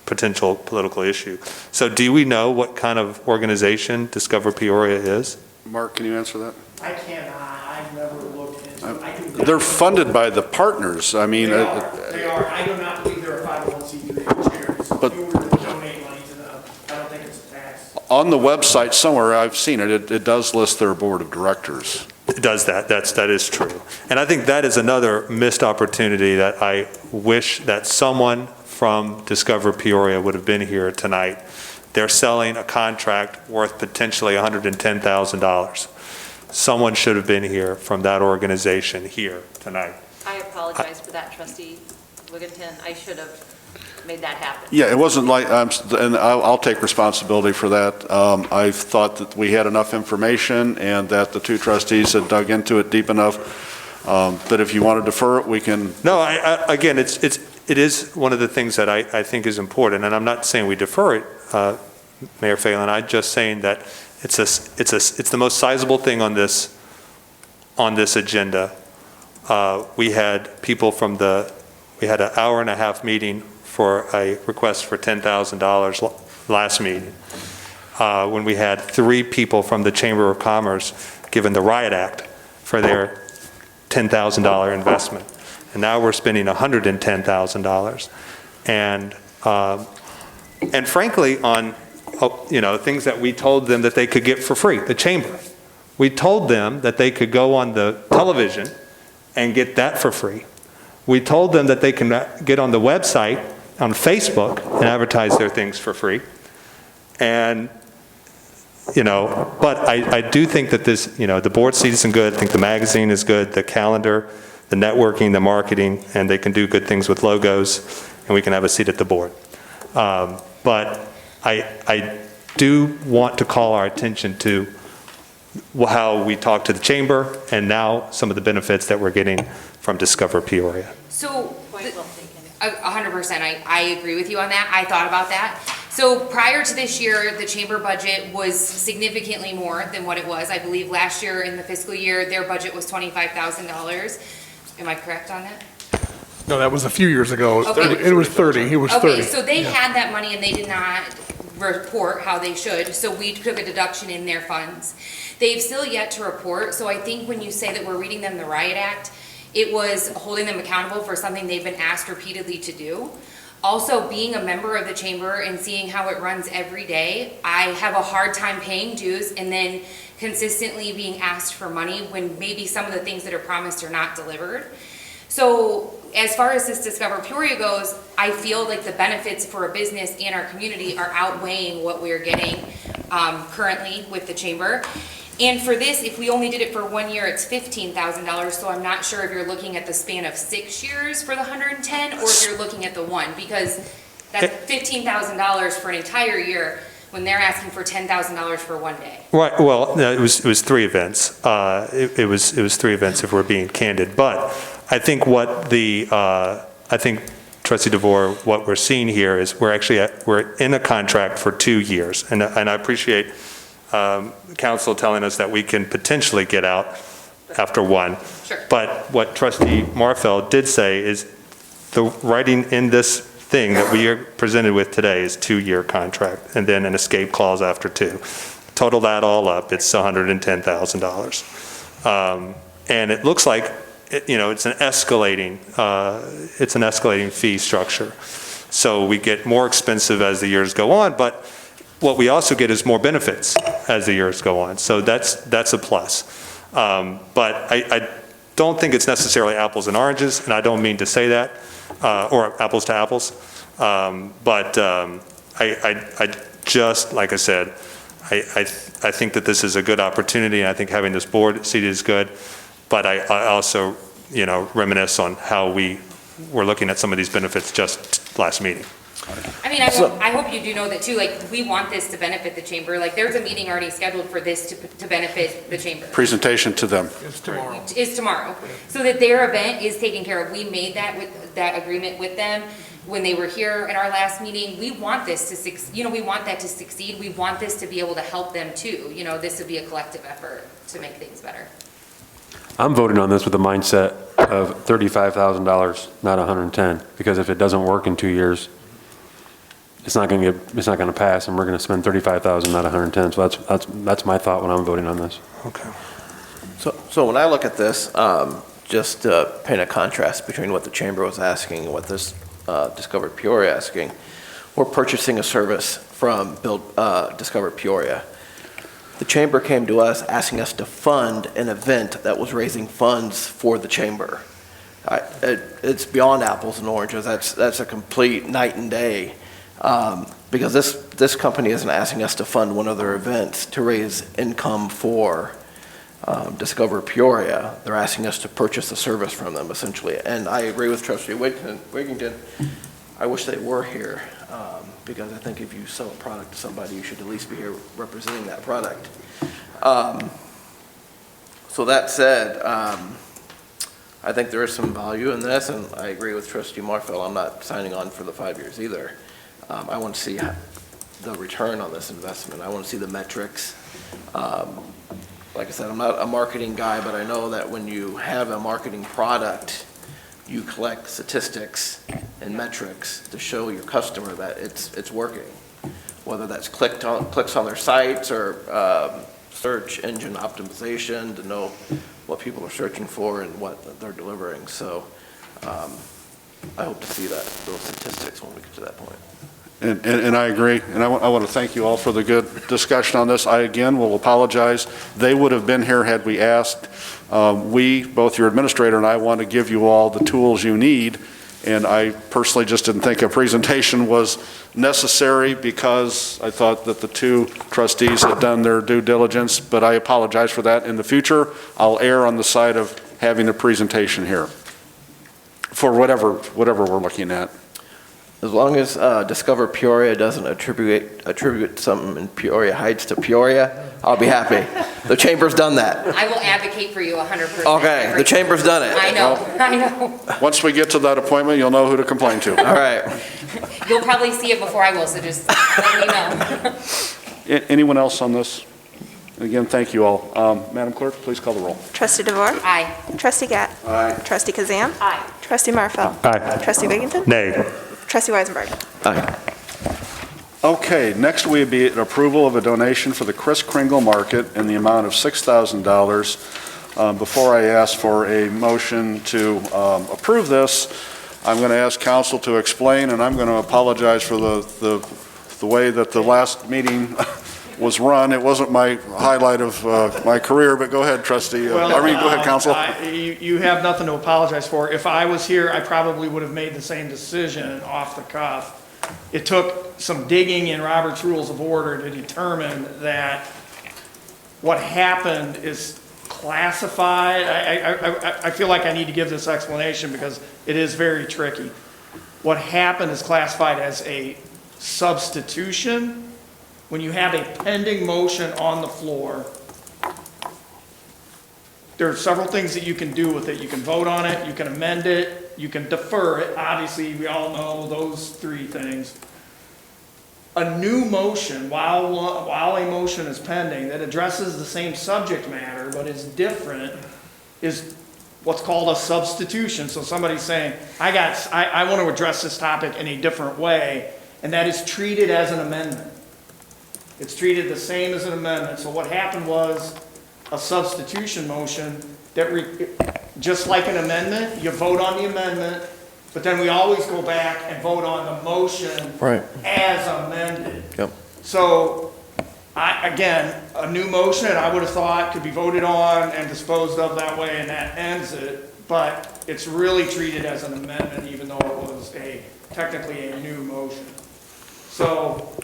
potential political issue. So do we know what kind of organization Discover Peoria is? Mark, can you answer that? I cannot, I've never looked into it. I do not They're know. funded by the partners. I mean, They are. I do not believe they're a 501c3 charity. So But- if you were to donate money to them, I don't think it's a tax. on the website somewhere, I've seen it, it does list their board of directors. It does that. That is true. And I think that is another missed opportunity that I wish that someone from Discover Peoria would have been here tonight. They're selling a contract worth potentially $110,000. Someone should have been here from that organization here tonight. I apologize for that, Trustee Wigginton. I should have made that happen. Yeah, it wasn't like, and I'll take responsibility for that. I thought that we had enough information and that the two trustees had dug into it deep enough that if you want to defer it, we can. No, again, it is one of the things that I think is important, and I'm not saying we defer it, Mayor Phelan. I'm just saying that it's the most sizable thing on this agenda. We had people we had an hour and a half meeting for a request for $10,000 last meeting, when we had 3 people from the Chamber of Commerce given the Riot Act for their $10,000 investment. And now we're spending $110,000. And frankly, on things that we told them that they could get for free, the Chamber. We told them that they could go on the television and get that for free. We told them that they can get on the website, on Facebook, and advertise their things for free. And, but I do think that this, the board sees some good. I think the magazine is good, the calendar, the networking, the marketing, and they can do good things with logos, and we can have a seat at the board. But I do want to call our attention to how we talk to the Chamber and now some of the benefits that we're getting from Discover Peoria. So, Point well taken. 100%, I agree with you on that. I thought about that. So prior to this year, the chamber budget was significantly more than what it was. I believe last year in the fiscal year, their budget was $25,000. Am I correct on that? No, that was a few years ago. Okay. It was 30. It was 30. Okay, so they had that money and they did not report how they should, so we took a deduction in their funds. They've still yet to report, so I think when you say that we're reading them the Riot Act, it was holding them accountable for something they've been asked repeatedly to do. Also, being a member of the chamber and seeing how it runs every day, I have a hard time paying dues and then consistently being asked for money when maybe some of the things that are promised are not delivered. So as far as this Discover Peoria goes, I feel like the benefits for a business and our community are outweighing what we're getting currently with the chamber. And for this, if we only did it for 1 year, it's $15,000. So I'm not sure if you're looking at the span of 6 years for the 110, or if you're looking at the one, because that's $15,000 for an entire year when they're asking for $10,000 for 1 day. Right. Well, no, it was 3 events. It was 3 events if we're being candid. But I think Trustee DeVore, what we're seeing here is we're in a contract for 2 years, and I appreciate council telling us that we can potentially get out after 1. Sure. But what Trustee Marfel did say is the writing in this thing that we are presented with today is 2-year contract, and then an escape clause after 2. Total that all up, it's $110,000. And it looks like it's an escalating fee structure. So we get more expensive as the years go on, but what we also get is more benefits as the years go on. So that's a plus. But I don't think it's necessarily apples and oranges, and I don't mean to say that, or apples to apples. But I just, like I said, I think that this is a good opportunity, and I think having this board seat is good. But I also, reminisce on how we were looking at some of these benefits just last meeting. I mean, I hope you do know that too, like, we want this to benefit the chamber. Like, there's a meeting already scheduled for this to benefit the chamber. Presentation to them. Is tomorrow. So that their event is taken care of. We made that agreement with them when they were here at our last meeting. We want this to we want that to succeed. We want this to be able to help them too. This would be a collective effort to make things better. I'm voting on this with the mindset of $35,000, not 110, because if it doesn't work in 2 years, it's not going to pass, and we're going to spend $35,000, not 110. So that's my thought when I'm voting on this. Okay. So when I look at this, just to paint a contrast between what the chamber was asking and what this Discover Peoria asking, we're purchasing a service from Discover Peoria. The chamber came to us asking us to fund an event that was raising funds for the chamber. It's beyond apples and oranges. That's a complete night and day. Because this company isn't asking us to fund one of their events to raise income for Discover Peoria. They're asking us to purchase a service from them, essentially. And I agree with Trustee Wigington. I wish they were here, because I think if you sell a product to somebody, you should at least be here representing that product. So that said, I think there is some value in this, and I agree with Trustee Marfell. I'm not signing on for the 5 years either. I want to see the return on this investment. I want to see the metrics. Like I said, I'm not a marketing guy, but I know that when you have a marketing product, you collect statistics and metrics to show your customer that it's working. Whether that's clicks on their sites or search engine optimization to know what people are searching for and what they're delivering. So I hope to see those statistics when we get to that point. And I agree, and I want to thank you all for the good discussion on this. I, again, will apologize. They would have been here had we asked. We, both your administrator and I, want to give you all the tools you need, and I personally just didn't think a presentation was necessary because I thought that the two trustees had done their due diligence, but I apologize for that. In the future, I'll err on the side of having a presentation here for whatever we're looking at. As long as Discover Peoria doesn't attribute something in Peoria Heights to Peoria, I'll be happy. The chamber's done that. I will advocate for you 100%. Okay, the chamber's done it. I know. Once we get to that appointment, you'll know who to complain to. All right. You'll probably see it before I will, so just let me know. Anyone else on this? Again, thank you all. Madam Clerk, please call the roll. Trustee DeVore? Aye. Trustee Gatt? Aye. Trustee Kazan? Aye. Trustee Marfell? Aye. Trustee Wigington? Nay. Trustee Weisenberg? Aye. Okay, next we would be an approval of a donation for the Kris Kringle Market in the amount of $6,000. Before I ask for a motion to approve this, I'm going to ask council to explain, and I'm going to apologize for the way that the last meeting was run. It wasn't my highlight of my career, but go ahead, Trustee. Go ahead, Council. You have nothing to apologize for. If I was here, I probably would have made the same decision off the cuff. It took some digging in Robert's Rules of Order to determine that what happened is classified. I feel like I need to give this explanation because it is very tricky. What happened is classified as a substitution. When you have a pending motion on the floor, there are several things that you can do with it. You can vote on it, you can amend it, you can defer it. Obviously, we all know those three things. A new motion, while a motion is pending, that addresses the same subject matter but is different, is what's called a substitution. So somebody's saying, I want to address this topic in a different way, and that is treated as an amendment. It's treated the same as an amendment. So what happened was a substitution motion that, just like an amendment, you vote on the amendment, but then we always go back and vote on the motion Right. as amended. Yep. So, again, a new motion, I would have thought could be voted on and disposed of that way, and that ends it. But it's really treated as an amendment, even though it was technically a new motion. So,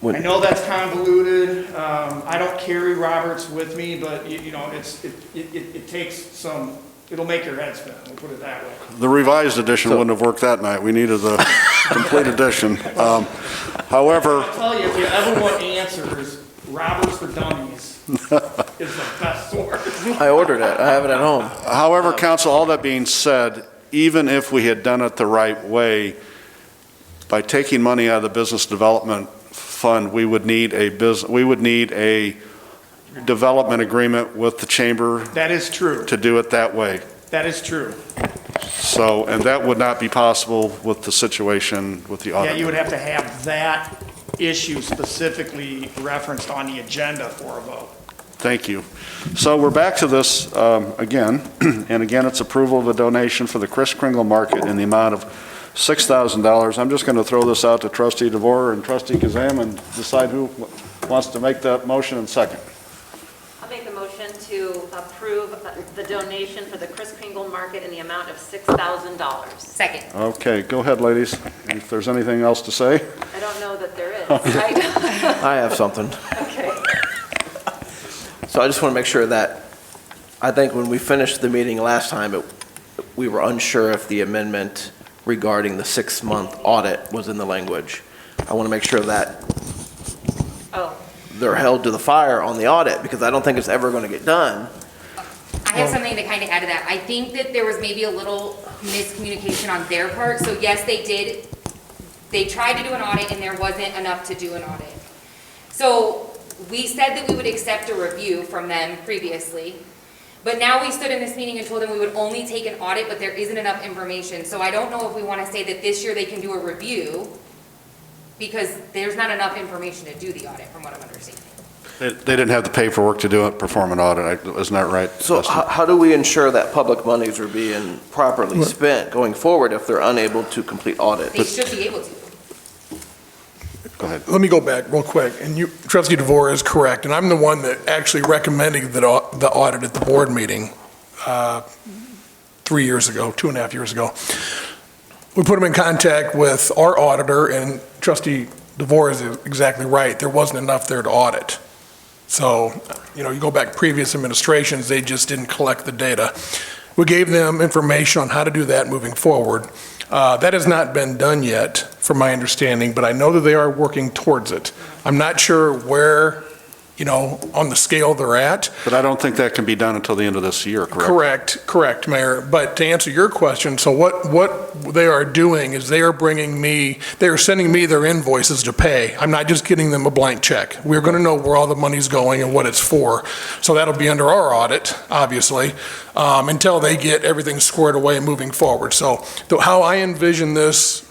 I know that's convoluted. I don't carry Roberts with me, but it takes some, it'll make your head spin, we'll put it that way. The revised edition wouldn't have worked that night. We needed the complete edition. However, I'll tell you, if you ever want answers, Roberts for Dummies is the best source. I ordered it. I have it at home. However, council, all that being said, even if we had done it the right way, by taking money out of the business development fund, we would need a development agreement with the chamber That is true. to do it that way. That is true. So, and that would not be possible with the situation with the audit. Yeah, you would have to have that issue specifically referenced on the agenda for a vote. Thank you. So we're back to this again, and again, it's approval of a donation for the Kris Kringle Market in the amount of $6,000. I'm just going to throw this out to Trustee DeVore and Trustee Kazam and decide who wants to make that motion and second. I'll make a motion to approve the donation for the Kris Kringle Market in the amount of $6,000. Second. Okay, go ahead, ladies. If there's anything else to say. I don't know that there is, right? I have something. Okay. So I just want to make sure that, I think when we finished the meeting last time, we were unsure if the amendment regarding the 6-month audit was in the language. I want to make sure that they're held to the fire on the audit, because I don't think it's ever going to get done. I have something to kind of add to that. I think that there was maybe a little miscommunication on their part. So yes, they tried to do an audit and there wasn't enough to do an audit. So we said that we would accept a review from them previously, but now we stood in this meeting and told them we would only take an audit, but there isn't enough information. So I don't know if we want to say that this year they can do a review, because there's not enough information to do the audit, from what I'm understanding. They didn't have the paperwork to do it, perform an audit. Isn't that right? So how do we ensure that public monies are being properly spent going forward if they're unable to complete audits? They should be able to. Go ahead. Let me go back real quick, and Trustee DeVore is correct, and I'm the one that actually recommended the audit at the board meeting 3 years ago, 2.5 years ago. We put him in contact with our auditor, and Trustee DeVore is exactly right. There wasn't enough there to audit. So, you go back previous administrations, they just didn't collect the data. We gave them information on how to do that moving forward. That has not been done yet, from my understanding, but I know that they are working towards it. I'm not sure where, on the scale they're at. But I don't think that can be done until the end of this year, correct? Correct, Mayor. But to answer your question, so what they are doing is they are sending me their invoices to pay. I'm not just getting them a blank check. We're going to know where all the money's going and what it's for. So that'll be under our audit, obviously, until they get everything squared away and moving forward. So how I envision this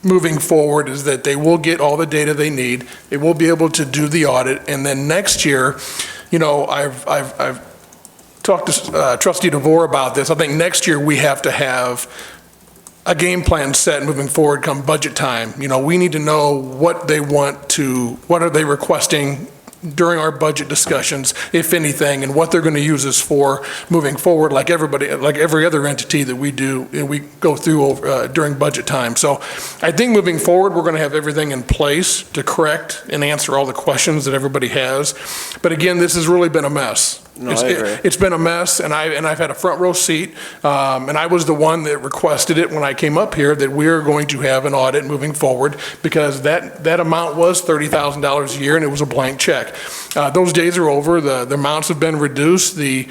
moving forward is that they will get all the data they need, they will be able to do the audit, and then next year, I've talked to Trustee DeVore about this. I think next year we have to have a game plan set moving forward come budget time. We need to know what are they requesting during our budget discussions, if anything, and what they're going to use this for moving forward, like every other entity that we go through during budget time. So I think moving forward, we're going to have everything in place to correct and answer all the questions that everybody has. But again, this has really been a mess. No, I agree. It's been a mess, and I've had a front row seat, and I was the one that requested it when I came up here, that we are going to have an audit moving forward, because that amount was $30,000 a year, and it was a blank check. Those days are over. The amounts have been reduced. The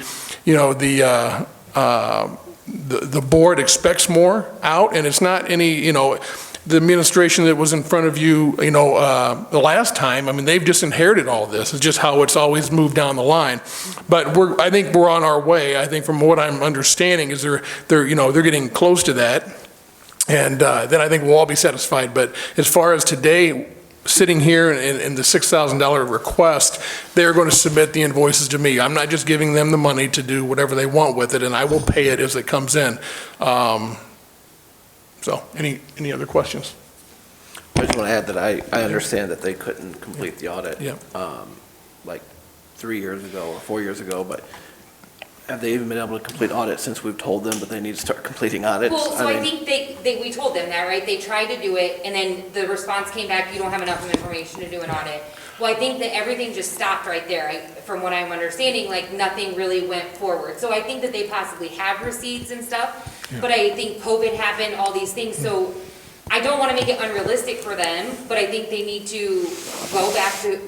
board expects more out, and it's not any, the administration that was in front of you, the last time, they've just inherited all of this. It's just how it's always moved down the line. But I think we're on our way. I think from what I'm understanding is they're getting close to that. And then I think we'll all be satisfied. But as far as today, sitting here in the $6,000 request, they're going to submit the invoices to me. I'm not just giving them the money to do whatever they want with it, and I will pay it as it comes in. So, any other questions? I just want to add that I understand that they couldn't complete the audit. Yep. Like 3 years ago or 4 years ago, but have they even been able to complete audits since we've told them that they need to start completing audits? Well, so I mean, think we told them that, right? They tried to do it, and then the response came back, you don't have enough information to do an audit. Well, I think that everything just stopped right there. From what I'm understanding, like, nothing really went forward. So I think that they possibly have receipts and stuff, but I think COVID happened, all these things, so I don't want to make it unrealistic for them, but I think they need to go back to,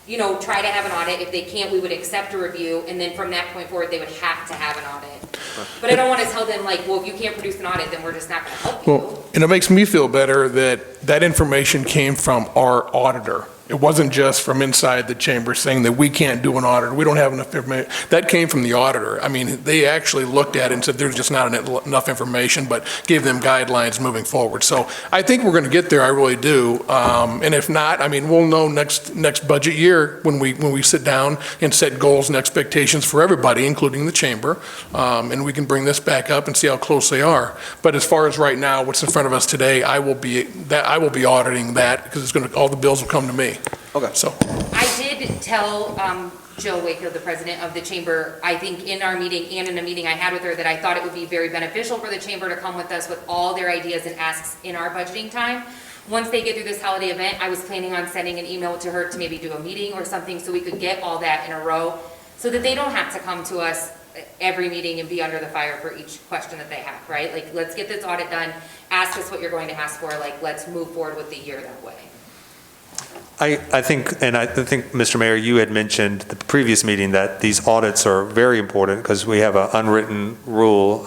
you know, try to have an audit. If they can't, we would accept a review, and then from that point forward, they would have to have an audit. But I don't want to tell them, like, well, if you can't produce an audit, then we're just not going to help you. Well, and it makes me feel better that that information came from our auditor. It wasn't just from inside the chamber saying that we can't do an audit, we don't have enough information. That came from the auditor. I mean, they actually looked at it and said there's just not enough information, but gave them guidelines moving forward. So I think we're going to get there, I really do. And if not, I mean, we'll know next budget year when we sit down and set goals and expectations for everybody, including the chamber, and we can bring this back up and see how close they are. But as far as right now, what's in front of us today, I will be auditing that because all the bills will come to me. Okay. So. I did tell Jill Wakefield, the president of the chamber, I think in our meeting and in a meeting I had with her, that I thought it would be very beneficial for the chamber to come with us with all their ideas and asks in our budgeting time. Once they get through this holiday event, I was planning on sending an email to her to maybe do a meeting or something so we could get all that in a row so that they don't have to come to us every meeting and be under the fire for each question that they have, right? Like, let's get this audit done, ask us what you're going to ask for, like, let's move forward with the year that way. I think, Mr. Mayor, you had mentioned at the previous meeting that these audits are very important because we have an unwritten rule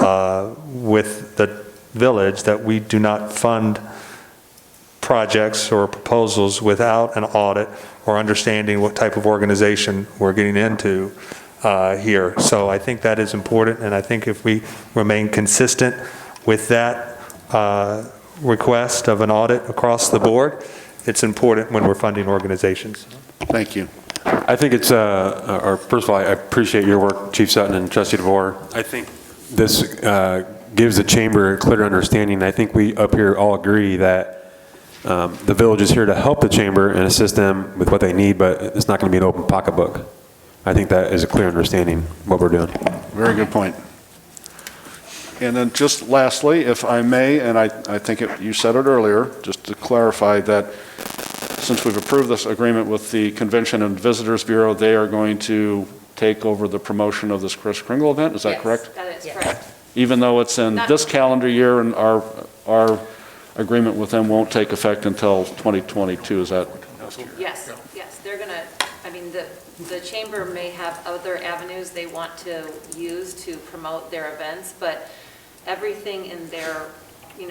with the village that we do not fund projects or proposals without an audit or understanding what type of organization we're getting into here. So I think that is important, and I think if we remain consistent with that request of an audit across the board, it's important when we're funding organizations. Thank you. I think it's, first of all, I appreciate your work, Chief Sutton and Trustee DeVore. I think this gives the chamber a clear understanding. I think we up here all agree that the village is here to help the chamber and assist them with what they need, but it's not going to be an open pocketbook. I think that is a clear understanding of what we're doing. Very good point. And then just lastly, if I may, and I think you said it earlier, just to clarify that since we've approved this agreement with the Convention and Visitors Bureau, they are going to take over the promotion of this Kris Kringle event, is that correct? Yes, that is correct. Even though it's in this calendar year and our agreement with them won't take effect until 2022, is that? Yes, they're going to, I mean, the chamber may have other avenues they want to use to promote their events, but everything in their,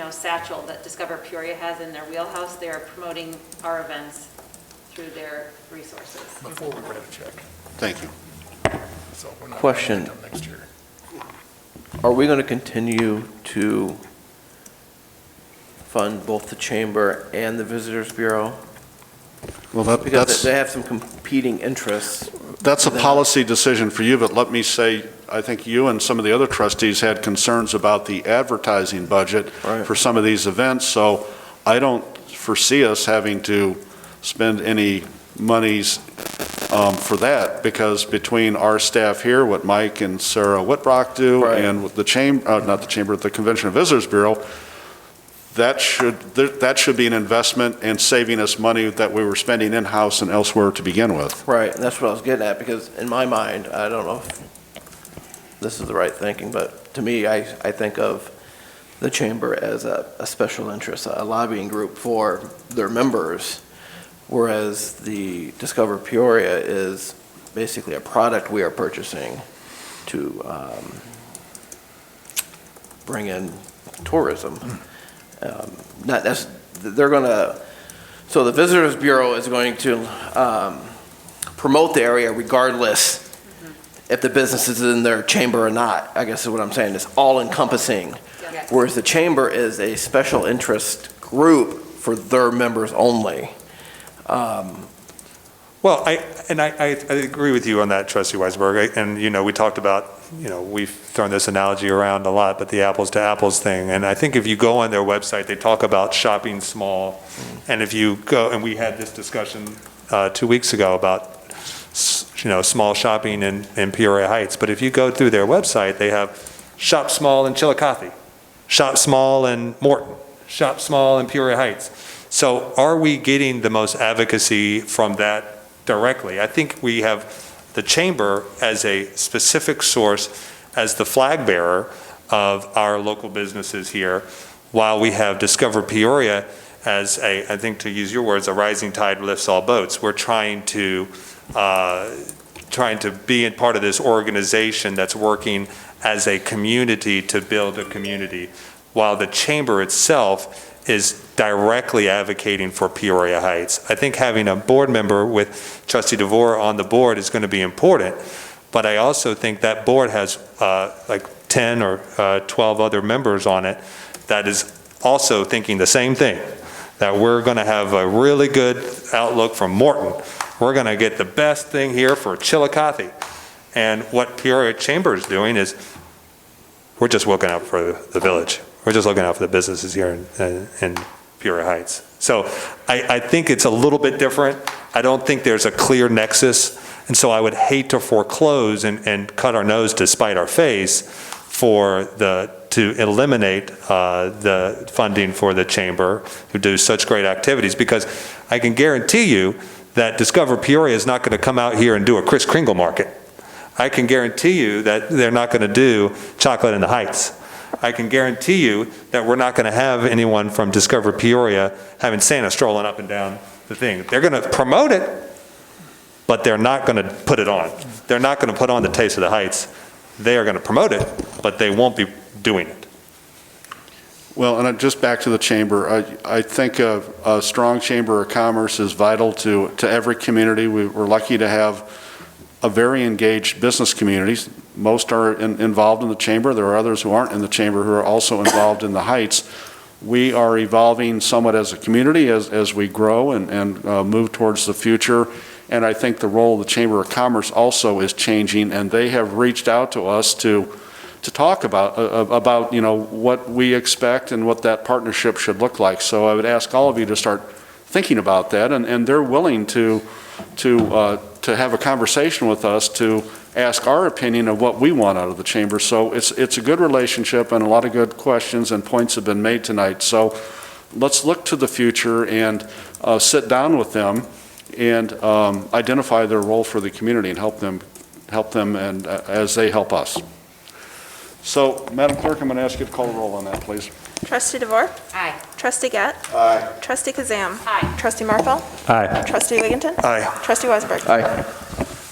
satchel that Discover Peoria has in their wheelhouse, they're promoting our events through their resources. Before we write a check. Thank you. So we're not Question. until next year. Are we going to continue to fund both the chamber and the Visitors Bureau? Well, Because they have some competing interests. That's a policy decision for you, but let me say, I think you and some of the other trustees had concerns about the advertising budget Right. for some of these events, so I don't foresee us having to spend any monies for that, because between our staff here, what Mike and Sarah Whitrock do, Right. and with the the Convention and Visitors Bureau, that should be an investment in saving us money that we were spending in-house and elsewhere to begin with. Right, and that's what I was getting at, because in my mind, I don't know if this is the right thinking, but to me, I think of the chamber as a special interest, a lobbying group for their members, whereas the Discover Peoria is basically a product we are purchasing to bring in tourism. They're going to, so the Visitors Bureau is going to promote the area regardless if the business is in their chamber or not. I guess is what I'm saying. It's all encompassing. Yes. Whereas the chamber is a special interest group for their members only. Well, I agree with you on that, Trustee Weisberg. And, we talked about, we've thrown this analogy around a lot, but the apples to apples thing. And I think if you go on their website, they talk about shopping small. And if you go, and we had this discussion 2 weeks ago about, small shopping in Peoria Heights. But if you go through their website, they have shop small in Chillicothe, shop small in Morton, shop small in Peoria Heights. So are we getting the most advocacy from that directly? I think we have the chamber as a specific source, as the flag bearer of our local businesses here, while we have Discover Peoria as I think to use your words, a rising tide lifts all boats. We're trying to be in part of this organization that's working as a community to build a community, while the chamber itself is directly advocating for Peoria Heights. I think having a board member with Trustee DeVore on the board is going to be important, but I also think that board has like 10 or 12 other members on it that is also thinking the same thing, that we're going to have a really good outlook from Morton. We're going to get the best thing here for Chillicothe. And what Peoria Chamber is doing is we're just looking out for the village. We're just looking out for the businesses here in Peoria Heights. So I think it's a little bit different. I don't think there's a clear nexus. And so I would hate to foreclose and cut our nose to spite our face to eliminate the funding for the chamber who do such great activities, because I can guarantee you that Discover Peoria is not going to come out here and do a Kris Kringle market. I can guarantee you that they're not going to do chocolate in the Heights. I can guarantee you that we're not going to have anyone from Discover Peoria having Santa strolling up and down the thing. They're going to promote it, but they're not going to put it on. They're not going to put on the Taste of the Heights. They are going to promote it, but they won't be doing it. Well, and just back to the chamber, I think a strong chamber of commerce is vital to every community. We're lucky to have a very engaged business community. Most are involved in the chamber. There are others who aren't in the chamber who are also involved in the Heights. We are evolving somewhat as a community as we grow and move towards the future. And I think the role of the Chamber of Commerce also is changing, and they have reached out to us to talk about what we expect and what that partnership should look like. So I would ask all of you to start thinking about that, and they're willing to have a conversation with us to ask our opinion of what we want out of the chamber. So it's a good relationship, and a lot of good questions and points have been made tonight. So let's look to the future and sit down with them and identify their role for the community and help them and as they help us. So, Madam Clerk, I'm going to ask you to call the roll on that, please. Trustee DeVore? Aye. Trustee Gett? Aye. Trustee Kazam? Aye. Trustee Marfel? Aye. Trustee Wigginton? Aye. Trustee Weisberg? Aye.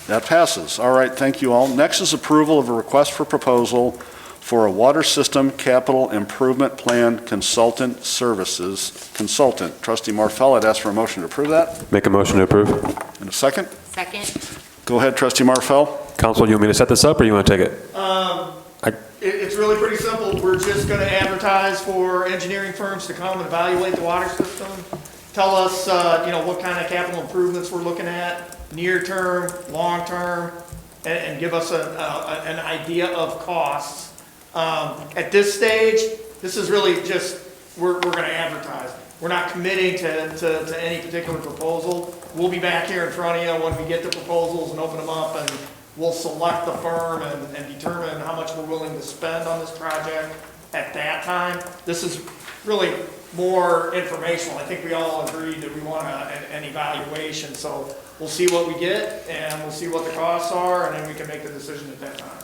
That passes. All right, thank you all. Next is approval of a request for proposal for a water system capital improvement plan consultant services consultant. Trustee Marfel, I'd ask for a motion to approve that. Make a motion to approve. In a second. Second. Go ahead, Trustee Marfel. Council, you want me to set this up or you want to take it? It's really pretty simple. We're just going to advertise for engineering firms to come and evaluate the water system, tell us, what kind of capital improvements we're looking at, near term, long term, and give us an idea of costs. At this stage, this is really just, we're going to advertise. We're not committing to any particular proposal. We'll be back here in front of you when we get the proposals and open them up, and we'll select the firm and determine how much we're willing to spend on this project at that time. This is really more informational. I think we all agreed that we want an evaluation, so we'll see what we get, and we'll see what the costs are, and then we can make the decision at that time.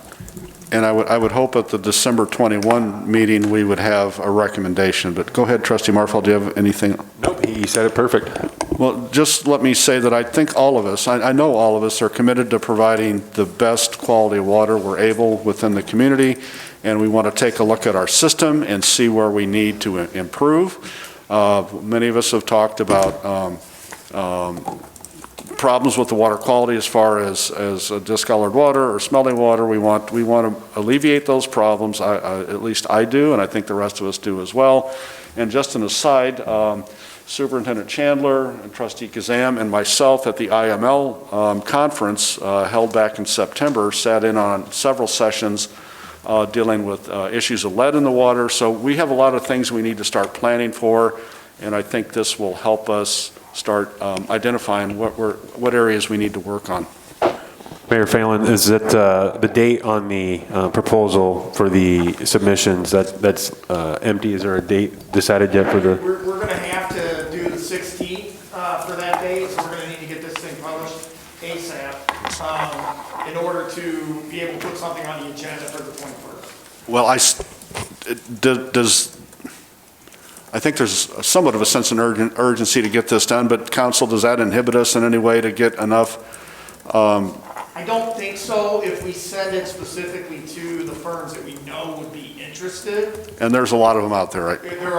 And I would hope at the December 21 meeting, we would have a recommendation. But go ahead, Trustee Marfel, do you have anything? Nope, he said it perfect. Well, just let me say that I think all of us, I know all of us are committed to providing the best quality water we're able within the community, and we want to take a look at our system and see where we need to improve. Many of us have talked about problems with the water quality as far as discolored water or smelly water. We want to alleviate those problems. At least I do, and I think the rest of us do as well. And just an aside, Superintendent Chandler and Trustee Kazam and myself at the IML conference held back in September, sat in on several sessions dealing with issues of lead in the water. So we have a lot of things we need to start planning for, and I think this will help us start identifying what areas we need to work on. Mayor Phelan, is it the date on the proposal for the submissions that's empty? Is there a date decided yet for the? We're going to have to do the 16th for that date, so we're going to need to get this thing published ASAP in order to be able to put something on the agenda for the 21st. Well, I think there's somewhat of a sense of urgency to get this done, but council, does that inhibit us in any way to get enough? I don't think so if we send it specifically to the firms that we know would be interested. And there's a lot of them out there, right? There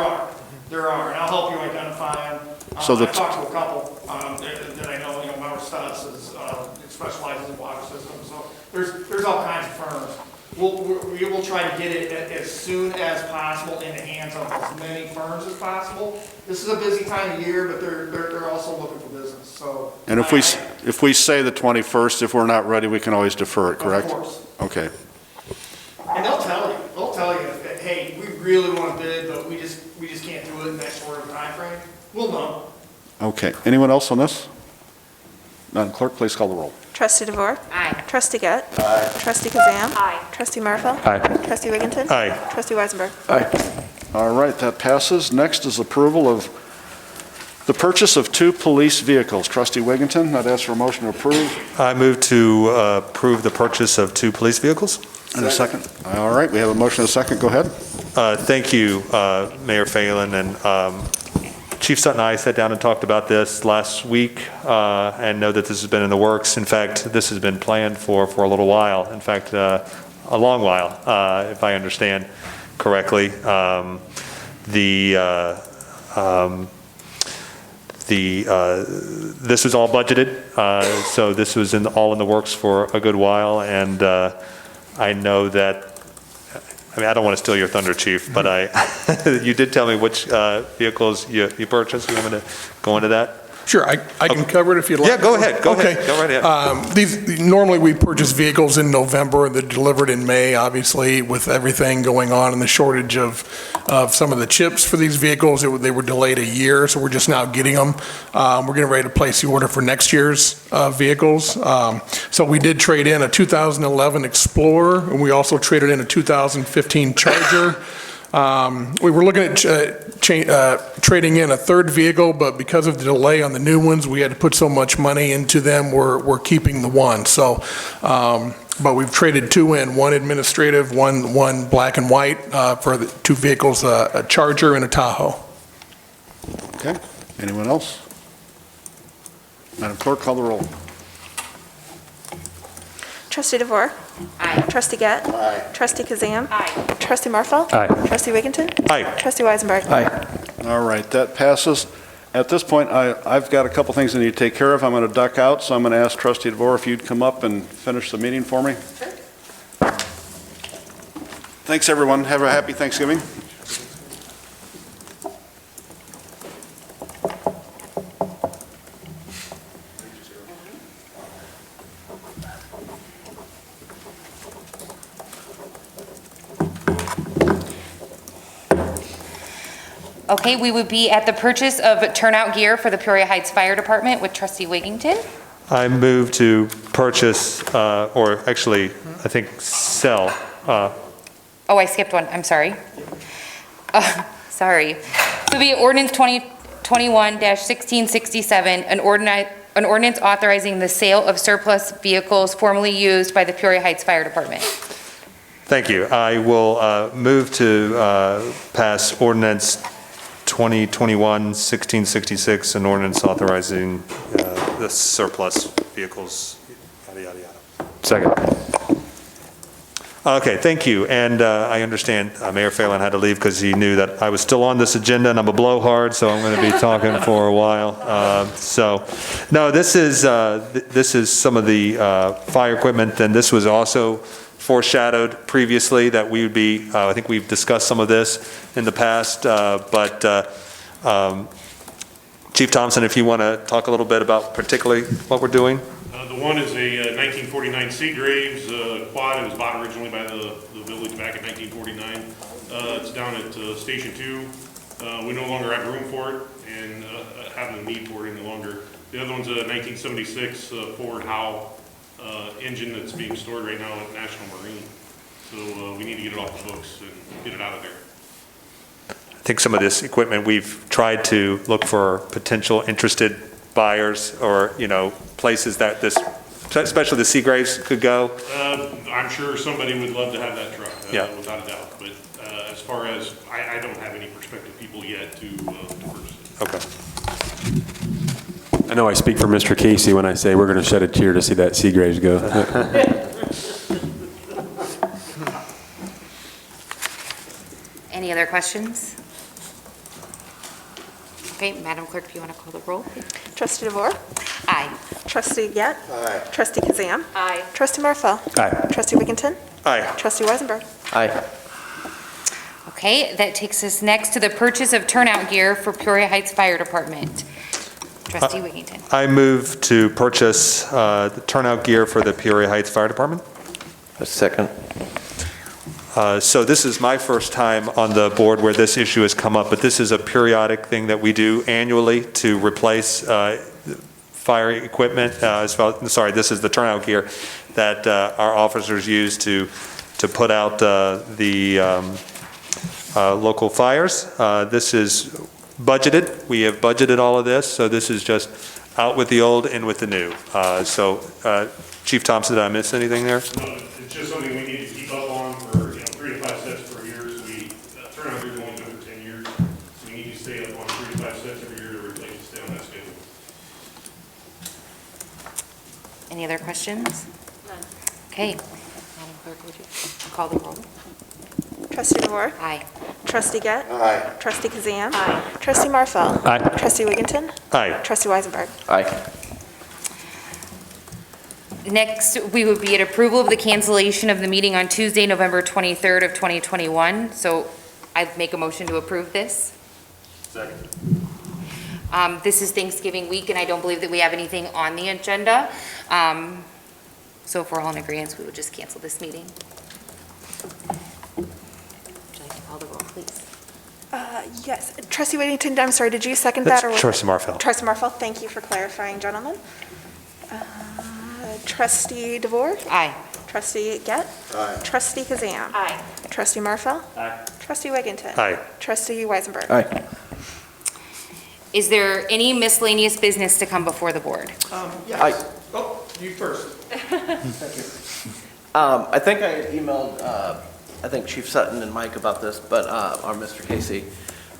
are, and I'll help you identify them. So I talked to a couple that I know, Member Stutz specializes in water systems, so there's all kinds of firms. We will try to get it as soon as possible in the hands of as many firms as possible. This is a busy time of year, but they're also looking for business, so. And if we say the 21st, if we're not ready, we can always defer it, correct? Of course. Okay. And they'll tell you, that, hey, we really want to bid, but we just can't do it in that short of a time frame. We'll know. Okay. Anyone else on this? Madam Clerk, please call the roll. Trustee DeVore. Aye. Trustee Gett. Aye. Trustee Kazam. Aye. Trustee Murphy. Aye. Trustee Wigginton. Aye. Trustee Weisenberg. All right, that passes. Next is approval of the purchase of 2 police vehicles. Trustee Wigginton, I'd ask for a motion to approve. I move to approve the purchase of 2 police vehicles. And a second. All right, we have a motion and a second. Go ahead. Thank you, Mayor Phelan, and Chief Sutton and I sat down and talked about this last week and know that this has been in the works. In fact, this has been planned for a little while. In fact, a long while, if I understand correctly. This was all budgeted, so this was all in the works for a good while, and I know that, I don't want to steal your thunder, Chief, but you did tell me which vehicles you purchased. You want me to go into that? Sure, I can cover it if you'd like. Yeah, go ahead, go ahead, go right ahead. Normally, we purchase vehicles in November, they're delivered in May, obviously, with everything going on and the shortage of some of the chips for these vehicles. They were delayed a year, so we're just now getting them. We're getting ready to place the order for next year's vehicles. So we did trade in a 2011 Explorer, and we also traded in a 2015 Charger. We were looking at trading in a third vehicle, but because of the delay on the new ones, we had to put so much money into them, we're keeping the one. So, but we've traded 2 in, one administrative, one black and white for the 2 vehicles, a Charger and a Tahoe. Okay. Anyone else? Madam Clerk, call the roll. Trustee DeVore. Aye. Trustee Gett. Aye. Trustee Kazam. Aye. Trustee Murphy. Aye. Trustee Wigginton. Aye. Trustee Weisenberg. All right, that passes. At this point, I've got a couple things I need to take care of. I'm going to duck out, so I'm going to ask Trustee DeVore if you'd come up and finish the meeting for me. Sure. Thanks, everyone. Have a happy Thanksgiving. Okay, we would be at the purchase of turnout gear for the Peoria Heights Fire Department with Trustee Wigginton. I move to purchase, or actually, I think sell. Oh, I skipped one, I'm sorry. Sorry. So be ordinance 2021-1667, an ordinance authorizing the sale of surplus vehicles formerly used by the Peoria Heights Fire Department. Thank you. I will move to pass ordinance 2021-1666, an ordinance authorizing the surplus vehicles, yada, yada, yada. Second. Okay, thank you. And I understand Mayor Phelan had to leave because he knew that I was still on this agenda, and I'm a blowhard, so I'm going to be talking for a while. No, this is some of the fire equipment, and this was also foreshadowed previously that we would be, I think we've discussed some of this in the past, but Chief Thompson, if you want to talk a little bit about particularly what we're doing? The one is a 1949 Seagraves quad. It was bought originally by the village back in 1949. It's down at Station 2. We no longer have room for it and have no need for it any longer. The other one's a 1976 Ford Howe engine that's being stored right now at National Marine. So we need to get it off the books and get it out of there. I think some of this equipment, we've tried to look for potential interested buyers or, places that this, especially the Seagraves, could go. I'm sure somebody would love to have that truck, Yeah. without a doubt. But as far as, I don't have any prospective people yet to purchase it. Okay. I know I speak for Mr. Casey when I say we're going to shed a tear to see that Seagraves go. Any other questions? Okay, Madam Clerk, do you want to call the roll? Trustee DeVore? Aye. Trustee Gett? Aye. Trustee Kazam? Aye. Trustee Marfel? Aye. Trustee Wigginton? Aye. Trustee Weisenberg? Aye. Okay, that takes us next to the purchase of turnout gear for Peoria Heights Fire Department. Trustee Wigginton. I move to purchase the turnout gear for the Peoria Heights Fire Department. A second. So this is my first time on the board where this issue has come up, but this is a periodic thing that we do annually to replace fire equipment, this is the turnout gear that our officers use to put out the local fires. This is budgeted. We have budgeted all of this, so this is just out with the old, in with the new. Chief Thompson, did I miss anything there? No, it's just something we need to keep up on for, 3 to 5 sets per year. So turnout gear's only good for 10 years. So we need to stay up on 3 to 5 sets every year to replace and stay on that schedule. Any other questions? None. Okay. Madam Clerk, would you call the roll? Trustee DeVore? Aye. Trustee Gett? Aye. Trustee Kazam? Aye. Trustee Marfel? Aye. Trustee Wigginton? Aye. Trustee Weisenberg? Aye. Next, we would be at approval of the cancellation of the meeting on Tuesday, November 23rd of 2021. So I'd make a motion to approve this. Second. This is Thanksgiving week, and I don't believe that we have anything on the agenda. So if we're all in agreement, we would just cancel this meeting. Would you like to call the roll, please? Yes. Trustee Wigginton, I'm sorry, did you second that? That's Trustee Marfel. Trustee Marfel, thank you for clarifying, gentlemen. Trustee DeVore? Aye. Trustee Gett? Aye. Trustee Kazam? Aye. Trustee Marfel? Aye. Trustee Wigginton? Aye. Trustee Weisenberg? Aye. Is there any miscellaneous business to come before the board? Yes. Oh, you first. I think I emailed, I think Chief Sutton and Mike about this, but, or Mr. Casey,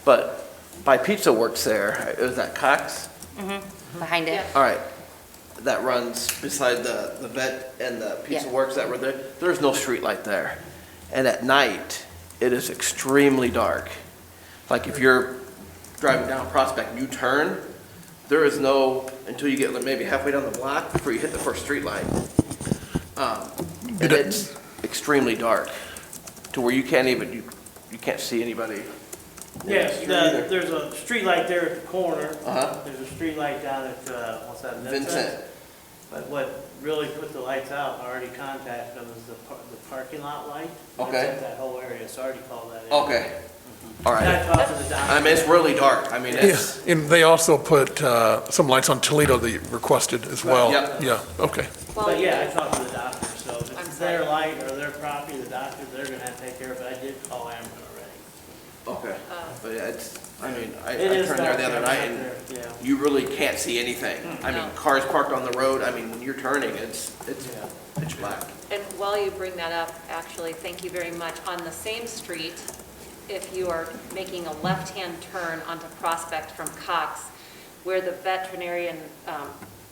but by Pizza Works there, is that Cox? Behind it? All right, that runs beside the vet and the Pizza Yeah. Works that were there, there's no street light there. And at night, it is extremely dark. Like if you're driving down Prospect and you turn, there is no, until you get maybe halfway down the block before you hit the first street light. And it's extremely dark to where you can't even, you can't see anybody. Yes, there's a street light there at the corner. Uh-huh. There's a street light down at, what's that, Vincent. But what really put the lights out, I already contacted them, is the parking lot light. Okay. That's that whole area, so I already called that in. Okay, all And I right. talked to the doctor. I mean, it's really dark. I mean, it's, Yeah, and they also put some lights on Toledo that you requested as well. Yep. Yeah, okay. But yeah, I talked to the doctor, so if I'm it's sorry. their light or their property, the doctor, they're gonna have to take care of it. I did call Ameren already. okay. But yeah, it's, I mean, I It is turned there dark the other out night and there, yeah. you really can't see anything. I mean, No. cars parked on the road, I mean, when you're turning, it's Yeah. pitch black. And while you bring that up, actually, thank you very much. On the same street, if you are making a left-hand turn onto Prospect from Cox, where the veterinarian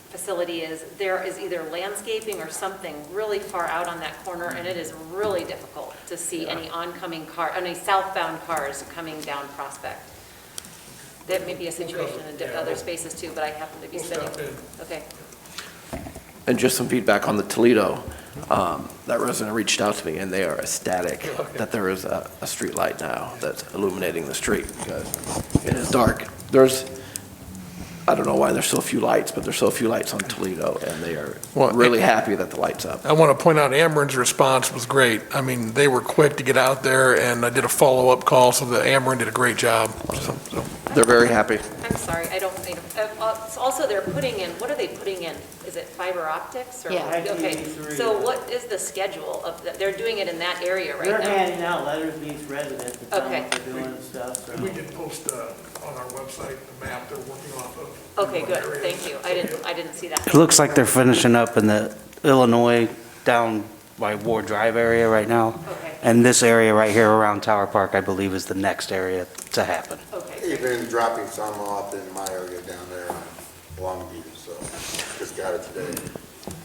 facility is, there is either landscaping or something really far out on that corner, and it is really difficult to see any oncoming car, any southbound cars coming down Prospect. That may be a situation in other spaces too, but I happen to be We'll sitting. stop in. Okay. And just some feedback on the Toledo, that resident reached out to me and they are ecstatic that there is a street light now that's illuminating the street because it is dark. I don't know why there's so few lights, but there's so few lights on Toledo, and they are Well, really happy that the light's up. I want to point out Ameren's response was great. I mean, they were quick to get out there, and I did a follow-up call, so the Ameren did a great job. So, They're very happy. I'm sorry, I don't, also they're putting in, what are they putting in? Is it fiber optics or? Yeah. Okay, IPv3. so what is the schedule of, they're doing it in that area right They're now? handing out letters to each resident to tell them Okay. what they're doing and stuff, so. we did post on our website the map they're working off of. Okay, good, thank you. I didn't see that. It looks like they're finishing up in the Illinois down by Ward Drive area right now. Okay, And this area right here around Tower Park, I believe, is the next area to happen. okay. Even dropping some off in my area down there on Longview, so just got it today.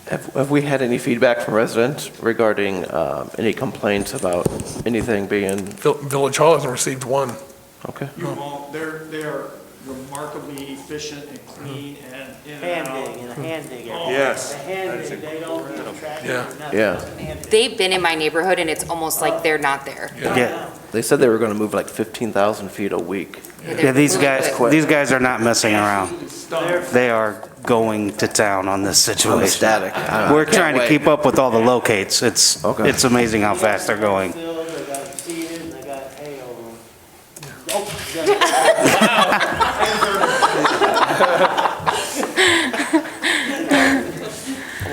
Have we had any feedback from residents regarding any complaints about anything being, Village Hall hasn't received one. okay? You won't, they're remarkably efficient and clean and in and Hand out. dig, and a hand dig. Oh, Yes. The hand dig, they don't use a tractor Yeah. or nothing, Yeah. just a hand dig. They've been in my neighborhood and it's almost like they're not there. Yeah, They said they were going to move like 15,000 feet a week. yeah, these guys are not messing around. They're They are going to town on this I'm situation. ecstatic. I We're can't trying to wait. keep up with all the locates. It's Okay. amazing how fast they're going. Filled, they got it seeded, and they got hay over them. Oh, you got it.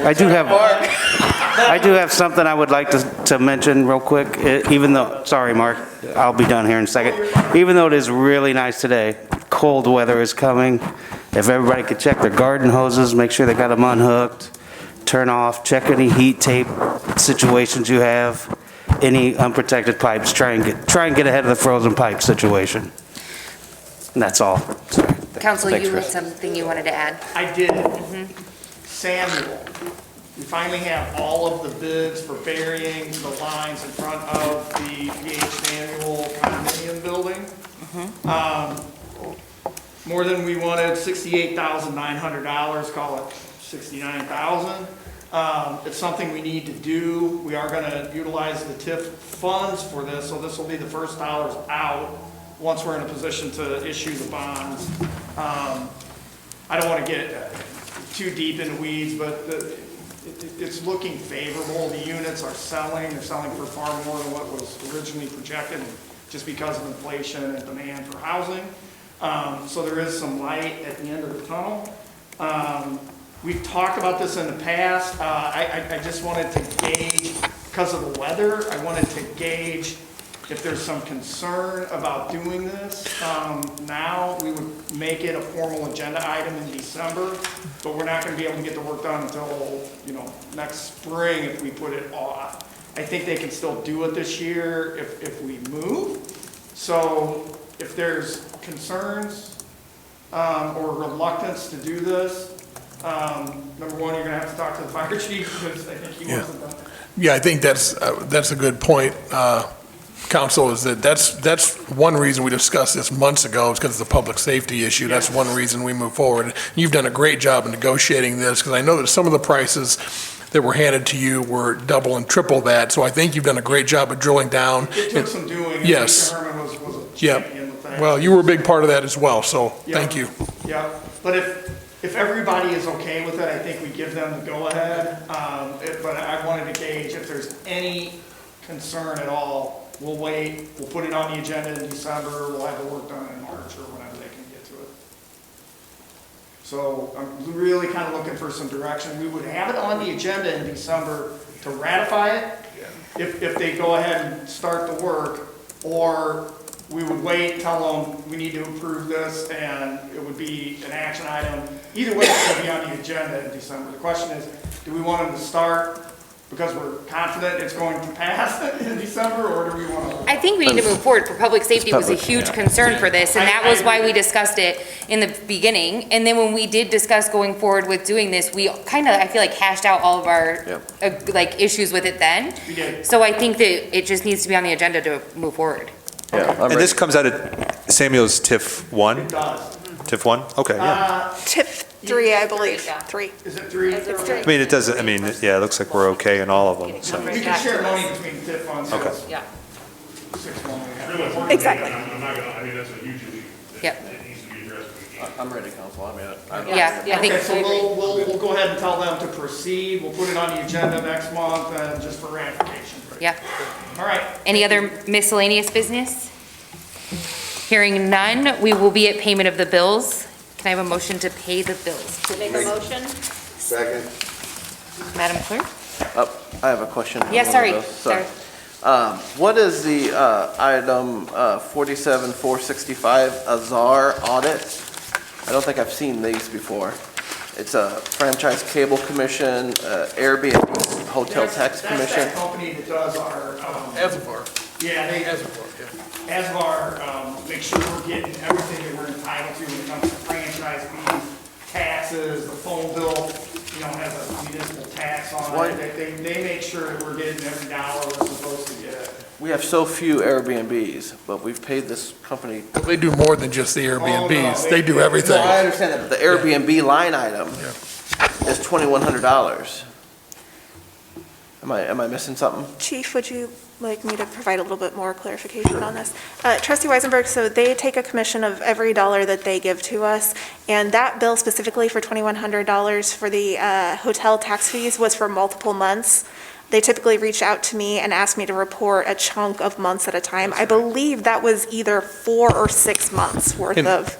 I do have something I would like to mention real quick, even though, sorry, Mark, I'll be done here in a second. Even though it is really nice today, cold weather is coming. If everybody could check their garden hoses, make sure they got them unhooked, turn off, check any heat tape situations you have, any unprotected pipes, try and get ahead of the frozen pipe situation. And that's all. Sorry. Council, Thanks, you had Chris. something you wanted to add? I did. Samuel, we finally have all of the bids for burying the lines in front of the PH Samuel condominium building. More than we wanted, $68,900, call it $69,000. It's something we need to do. We are gonna utilize the TIF funds for this, so this will be the first dollars out once we're in a position to issue the bonds. I don't want to get too deep in the weeds, but it's looking favorable. The units are selling. They're selling for far more than what was originally projected, just because of inflation and demand for housing. So there is some light at the end of the tunnel. We've talked about this in the past. I just wanted to gauge, because of the weather, I wanted to gauge if there's some concern about doing this. Now, we would make it a formal agenda item in December, but we're not gonna be able to get the work done until, next spring if we put it off. I think they can still do it this year if we move. So if there's concerns, or reluctance to do this, number one, you're gonna have to talk to the fire chief, because I think he wants it done. Yeah, I think that's a good point, Council, is that's one reason we discussed this months ago, is because of the public safety issue. That's one reason we move forward. You've done a great job in negotiating this, because I know that some of the prices that were handed to you were double and triple that, so I think you've done a great job of drilling down. It took some doing, and Yes. Mr. Herman was a Yep. champion with that. Well, you were a big part of that as well, so thank you. Yeah, but if everybody is okay with it, I think we give them the go-ahead. But I wanted to gauge if there's any concern at all. We'll wait, we'll put it on the agenda in December, we'll have the work done in March or whenever they can get to it. So I'm really kind of looking for some direction. We would have it on the agenda in December to ratify it, if they go ahead and start the work, or we would wait, tell them we need to approve this, and it would be an action item. Either way, it's going to be on the agenda in December. The question is, do we want them to start because we're confident it's going to pass in December, or do we want to? I think we need to move forward. For public safety was a public, huge yeah. concern for this, and that was why we discussed it in the beginning. And then when we did discuss going forward with doing this, we kind of, I feel like, hashed out all of our, like, issues with it then. We did. So I think that it just needs to be on the agenda to move forward. Yeah, I'm And ready. this comes out of Samuel's TIF 1? It does. TIF 1? Okay, yeah. TIF 3, I believe, Yeah. 3. Is it three? Is it It's three. I mean, it doesn't, I mean, yeah, it looks like we're okay in all of them, so. We can share money between TIF funds. Okay. Yeah. 6 months. Really important. Exactly. I'm not gonna, I mean, that's a huge issue. Yep. It needs to be addressed if we I'm ready, Council. I mean, Yeah, I think. Okay, so we'll go ahead and tell them to proceed. We'll put it on the agenda next month, just for ratification. Yeah. All right. Any other miscellaneous business? Hearing none, we will be at payment of the bills. Can I have a motion to pay the bills? Make a motion? Second. Madam Clerk? I have a question. on Yeah, one of sorry, those. sorry. What is the item 47465 Azar audit? I don't think I've seen these before. It's a franchise cable commission, Airbnb hotel tax That's commission. that company that does our, Reservoir. yeah, they, Reservoir, yeah. ASVAR, make sure we're getting everything that we're entitled to when it comes to franchise fees, taxes, the phone bill, you know, has a municipal tax on Why- it. They make sure that we're getting every dollar we're supposed to get. We have so few Airbnbs, but we've paid this company. They do more than just the Airbnbs. They do everything. No, I understand that, but the Airbnb line item is $2,100. Am I missing something? Chief, would you like me to provide a little bit more clarification on this? Trustee Weisenberg, so they take a commission of every dollar that they give to us, and that bill specifically for $2,100 for the hotel tax fees was for multiple months. They typically reach out to me and ask me to report a chunk of months at a time. I believe that was either 4 or 6 months worth of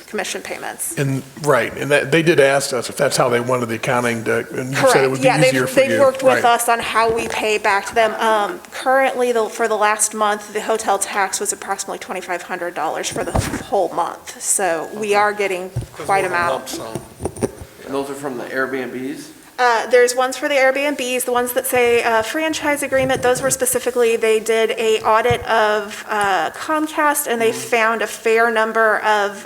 commission payments. And, right, and that, they did ask us if that's how they wanted the accounting to, and you said it would be Correct, yeah, easier for you. they've worked with Right. us on how we pay back to them. Currently, for the last month, the hotel tax was approximately $2,500 for the whole month. So we are getting quite a amount. And those are from the Airbnbs? There's ones for the Airbnbs, the ones that say franchise agreement, those were specifically, they did a audit of Comcast, and they found a fair number of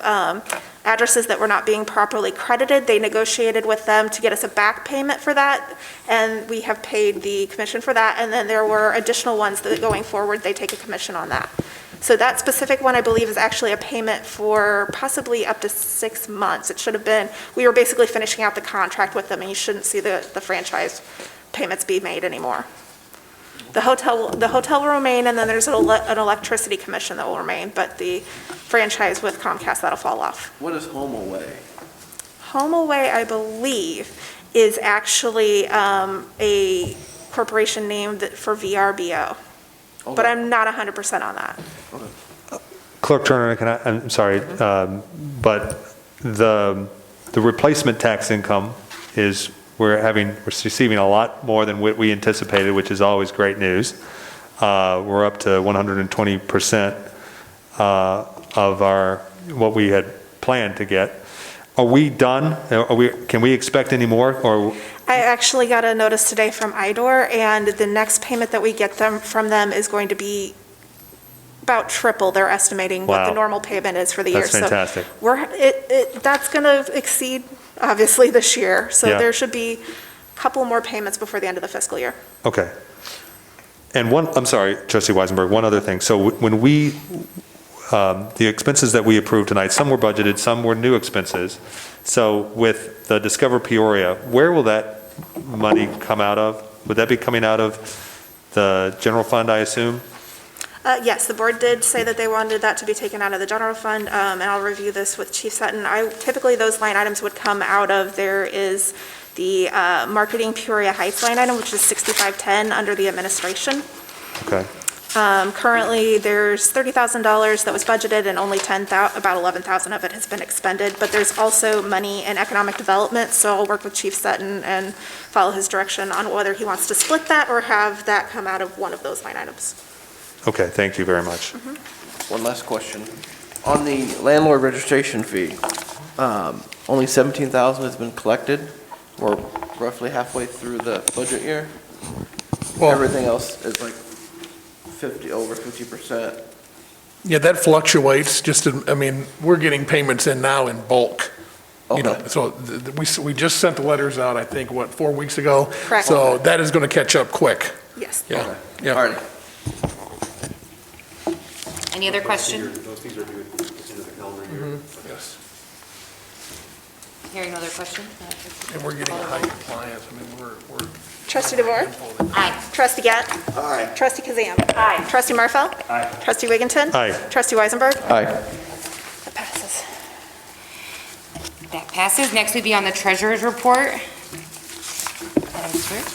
addresses that were not being properly credited. They negotiated with them to get us a back payment for that, and we have paid the commission for that. And then there were additional ones that going forward, they take a commission on that. So that specific one, I believe, is actually a payment for possibly up to 6 months. It should have been, we were basically finishing out the contract with them, and you shouldn't see the franchise payments be made anymore. The hotel will remain, and then there's an electricity commission that will remain, but the franchise with Comcast, that'll fall off. What is Home Away? Home Away, I believe, is actually a corporation named for VRBO. But Okay. I'm not 100% on that. Clerk Turner, I'm sorry, but the replacement tax income is, we're receiving a lot more than what we anticipated, which is always great news. We're up to 120% of what we had planned to get. Are we done? Can we expect any more, or? I actually got a notice today from IDOR, and the next payment that we get from them is going to be about triple they're estimating what Wow. the normal payment is for the year. That's fantastic. So that's going to exceed, obviously, this year. So Yeah. there should be a couple more payments before the end of the fiscal year. Okay. And I'm sorry, Trustee Weisenberg, one other thing. So when the expenses that we approved tonight, some were budgeted, some were new expenses. So with the Discover Peoria, where will that money come out of? Would that be coming out of the general fund, I assume? Yes, the board did say that they wanted that to be taken out of the general fund, and I'll review this with Chief Sutton. Typically, those line items would come out of, there is the Marketing Peoria Heights line item, which is 6510 under the administration. Okay. Currently, there's $30,000 that was budgeted, and only about 11,000 of it has been expended. But there's also money in economic development, so I'll work with Chief Sutton and follow his direction on whether he wants to split that or have that come out of one of those line items. Okay, thank you very much. One last question. On the landlord registration fee, only 17,000 has been collected. We're roughly halfway through the budget year. Well- Everything else is like over 50%. Yeah, that fluctuates, we're getting payments in now in bulk. You know, Okay. so we just sent the letters out, I think, 4 weeks ago? Correct. So that is going to catch up quick. Yes. Yeah, Okay. yeah. All right. Any other questions? Those things are due at the end of the calendar year. Yes. Hearing no other questions? And we're getting high compliance, we're. Trustee DeVore? Aye. Trustee Gett? Aye. Trustee Kazam? Aye. Trustee Marfel? Aye. Trustee Wigginton? Aye. Trustee Weisenberg? Aye. That passes. That passes. Next would be on the treasurer's report. Madam Clerk?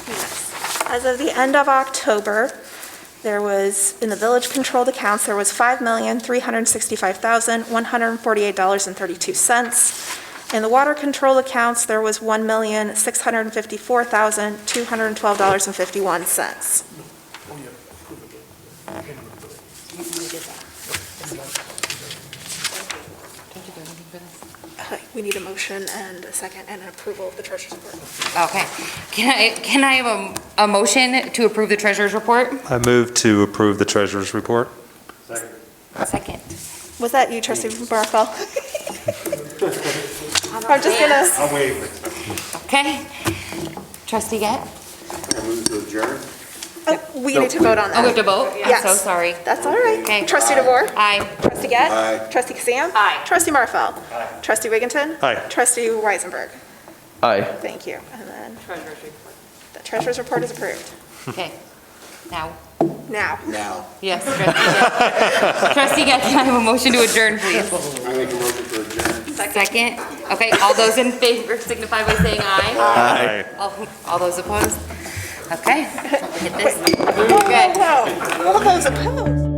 As of the end of October, there was, in the village-controlled accounts, there was $5,365,148.32. In the water-controlled accounts, there was $1,654,212.51. We need a motion and a second and an approval of the treasurer's report. Okay. Can I have a motion to approve the treasurer's report? I move to approve the treasurer's report. Second. Was that you, Trustee Barfel? I'm just gonna, I'll waive it. Okay. Trustee Gett? I move to adjourn. we need to vote on that. Oh, we have to vote? I'm Yes. so sorry. That's all right. Okay. Trustee DeVore? Aye. Trustee Gett? Aye. Trustee Kazam? Aye. Trustee Marfel? Trustee Wigginton? Aye. Trustee Weisenberg? Aye. Thank you. And then Treasurer's report. the treasurer's report is approved. Okay. Now, Now. Now, yes, Trustee Gett. Trustee Gett, can I have a motion to adjourn, please? I make a motion to adjourn. Second. Okay, all those in favor signify by saying aye. Aye. All those opposed? Okay. Hit this. Whoa, whoa, whoa. All those opposed?